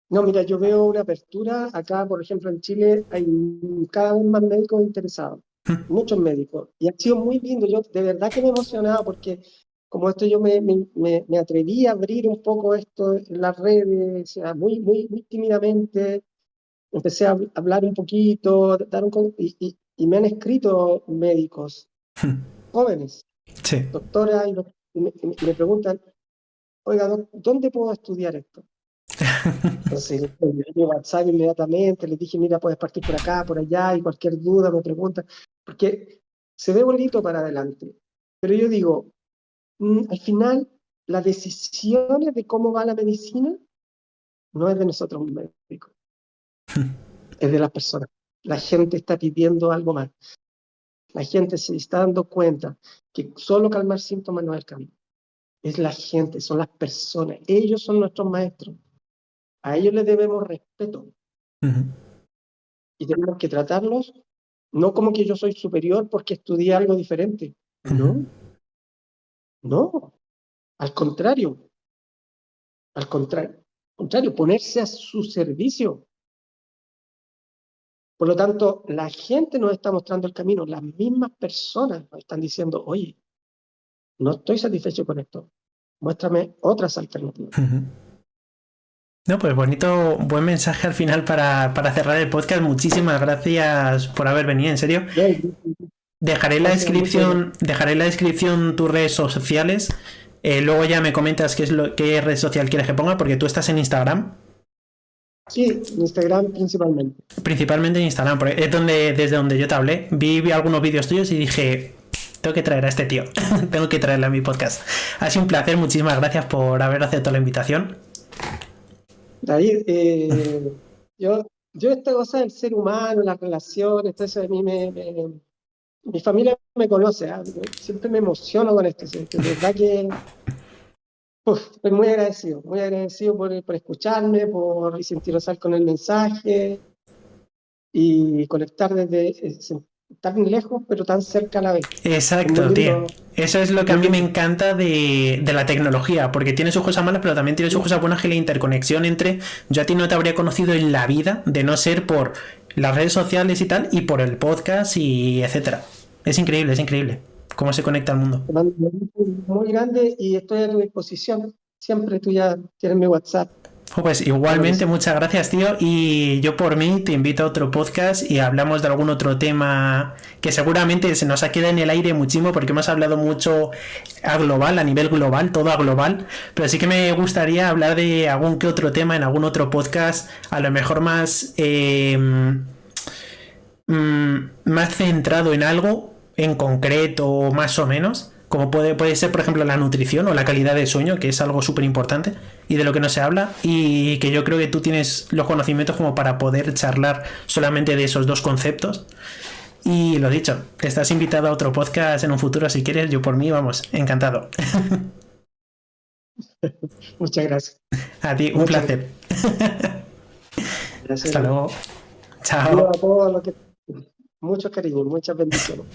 no, mira, yo veo una apertura. Acá, por ejemplo, en Chile hay cada vez más médicos interesados, muchos médicos. Y ha sido muy lindo. Yo de verdad que me emocionaba porque como esto yo me atreví a abrir un poco esto en las redes, o sea, muy, muy, muy tímidamente. Empecé a hablar un poquito, y me han escrito médicos jóvenes, Sí. doctoras, y me preguntan, oiga, ¿dónde puedo estudiar esto? Entonces, yo le di WhatsApp inmediatamente, les dije, mira, puedes partir por acá, por allá, y cualquier duda me preguntan, porque se ve bonito para adelante. Pero yo digo, al final, las decisiones de cómo va la medicina no es de nosotros médicos, es de las personas. La gente está pidiendo algo más. La gente se está dando cuenta que solo calmar síntomas no es el camino. Es la gente, son las personas. Ellos son nuestros maestros. A ellos les debemos respeto. Uh-huh. Y tenemos que tratarlos no como que yo soy superior porque estudié algo diferente. Uh-huh. No, no. Al contrario, al contrario, ponerse a su servicio. Por lo tanto, la gente nos está mostrando el camino. Las mismas personas nos están diciendo, oye, no estoy satisfecho con esto. Muéstrame otras alternativas. Uh-huh. No, pues bonito, buen mensaje al final para cerrar el podcast. Muchísimas gracias por haber venido, en serio. Gracias, Dejaré en la descripción tus redes sociales. Luego ya me comentas qué red social quieres que ponga, porque tú estás en Instagram. Sí, Instagram principalmente. Principalmente en Instagram, porque es desde donde yo te hablé. Vi algunos vídeos tuyos y dije, tengo que traer a este tío. Tengo que traerle a mi podcast. Ha sido un placer, muchísimas gracias por haber aceptado la invitación. David, yo esta cosa del ser humano, las relaciones, todo eso de mí mi familia me conoce, ¿ah? Siempre me emociono con esto, ¿sí? De verdad que estoy muy agradecido por escucharme, por sintonizar con el mensaje y conectar desde tan lejos, pero tan cerca a la vez. Es muy Exacto, tío. lindo, Eso es lo que a muy mí me lindo. encanta de la tecnología, porque tiene sus cosas malas, pero también tiene sus cosas buenas, que la interconexión entre... Yo a ti no te habría conocido en la vida, de no ser por las redes sociales y tal, y por el podcast y etcétera. Es increíble cómo se conecta el mundo. Te mando un abrazo muy grande y estoy a tu disposición. Siempre tú ya tienes mi WhatsApp Pues para lo que igualmente, sea. muchas gracias, tío. Y yo por mí te invito a otro podcast y hablamos de algún otro tema que seguramente se nos ha quedado en el aire muchísimo, porque hemos hablado mucho a nivel global, todo a global. Pero sí que me gustaría hablar de algún que otro tema en algún otro podcast, a lo mejor más, más centrado en algo en concreto, más o menos, como puede ser, por ejemplo, la nutrición o la calidad de sueño, que es algo súper importante y de lo que no se habla, y que yo creo que tú tienes los conocimientos como para poder charlar solamente de esos dos conceptos. Y lo dicho, estás invitado a otro podcast en un futuro si quieres. Yo por mí, vamos, encantado. Muchas gracias. A ti, un Muchas placer. gracias. Hasta luego. Saludos Chao. a todos los que muchos cariños, muchas bendiciones.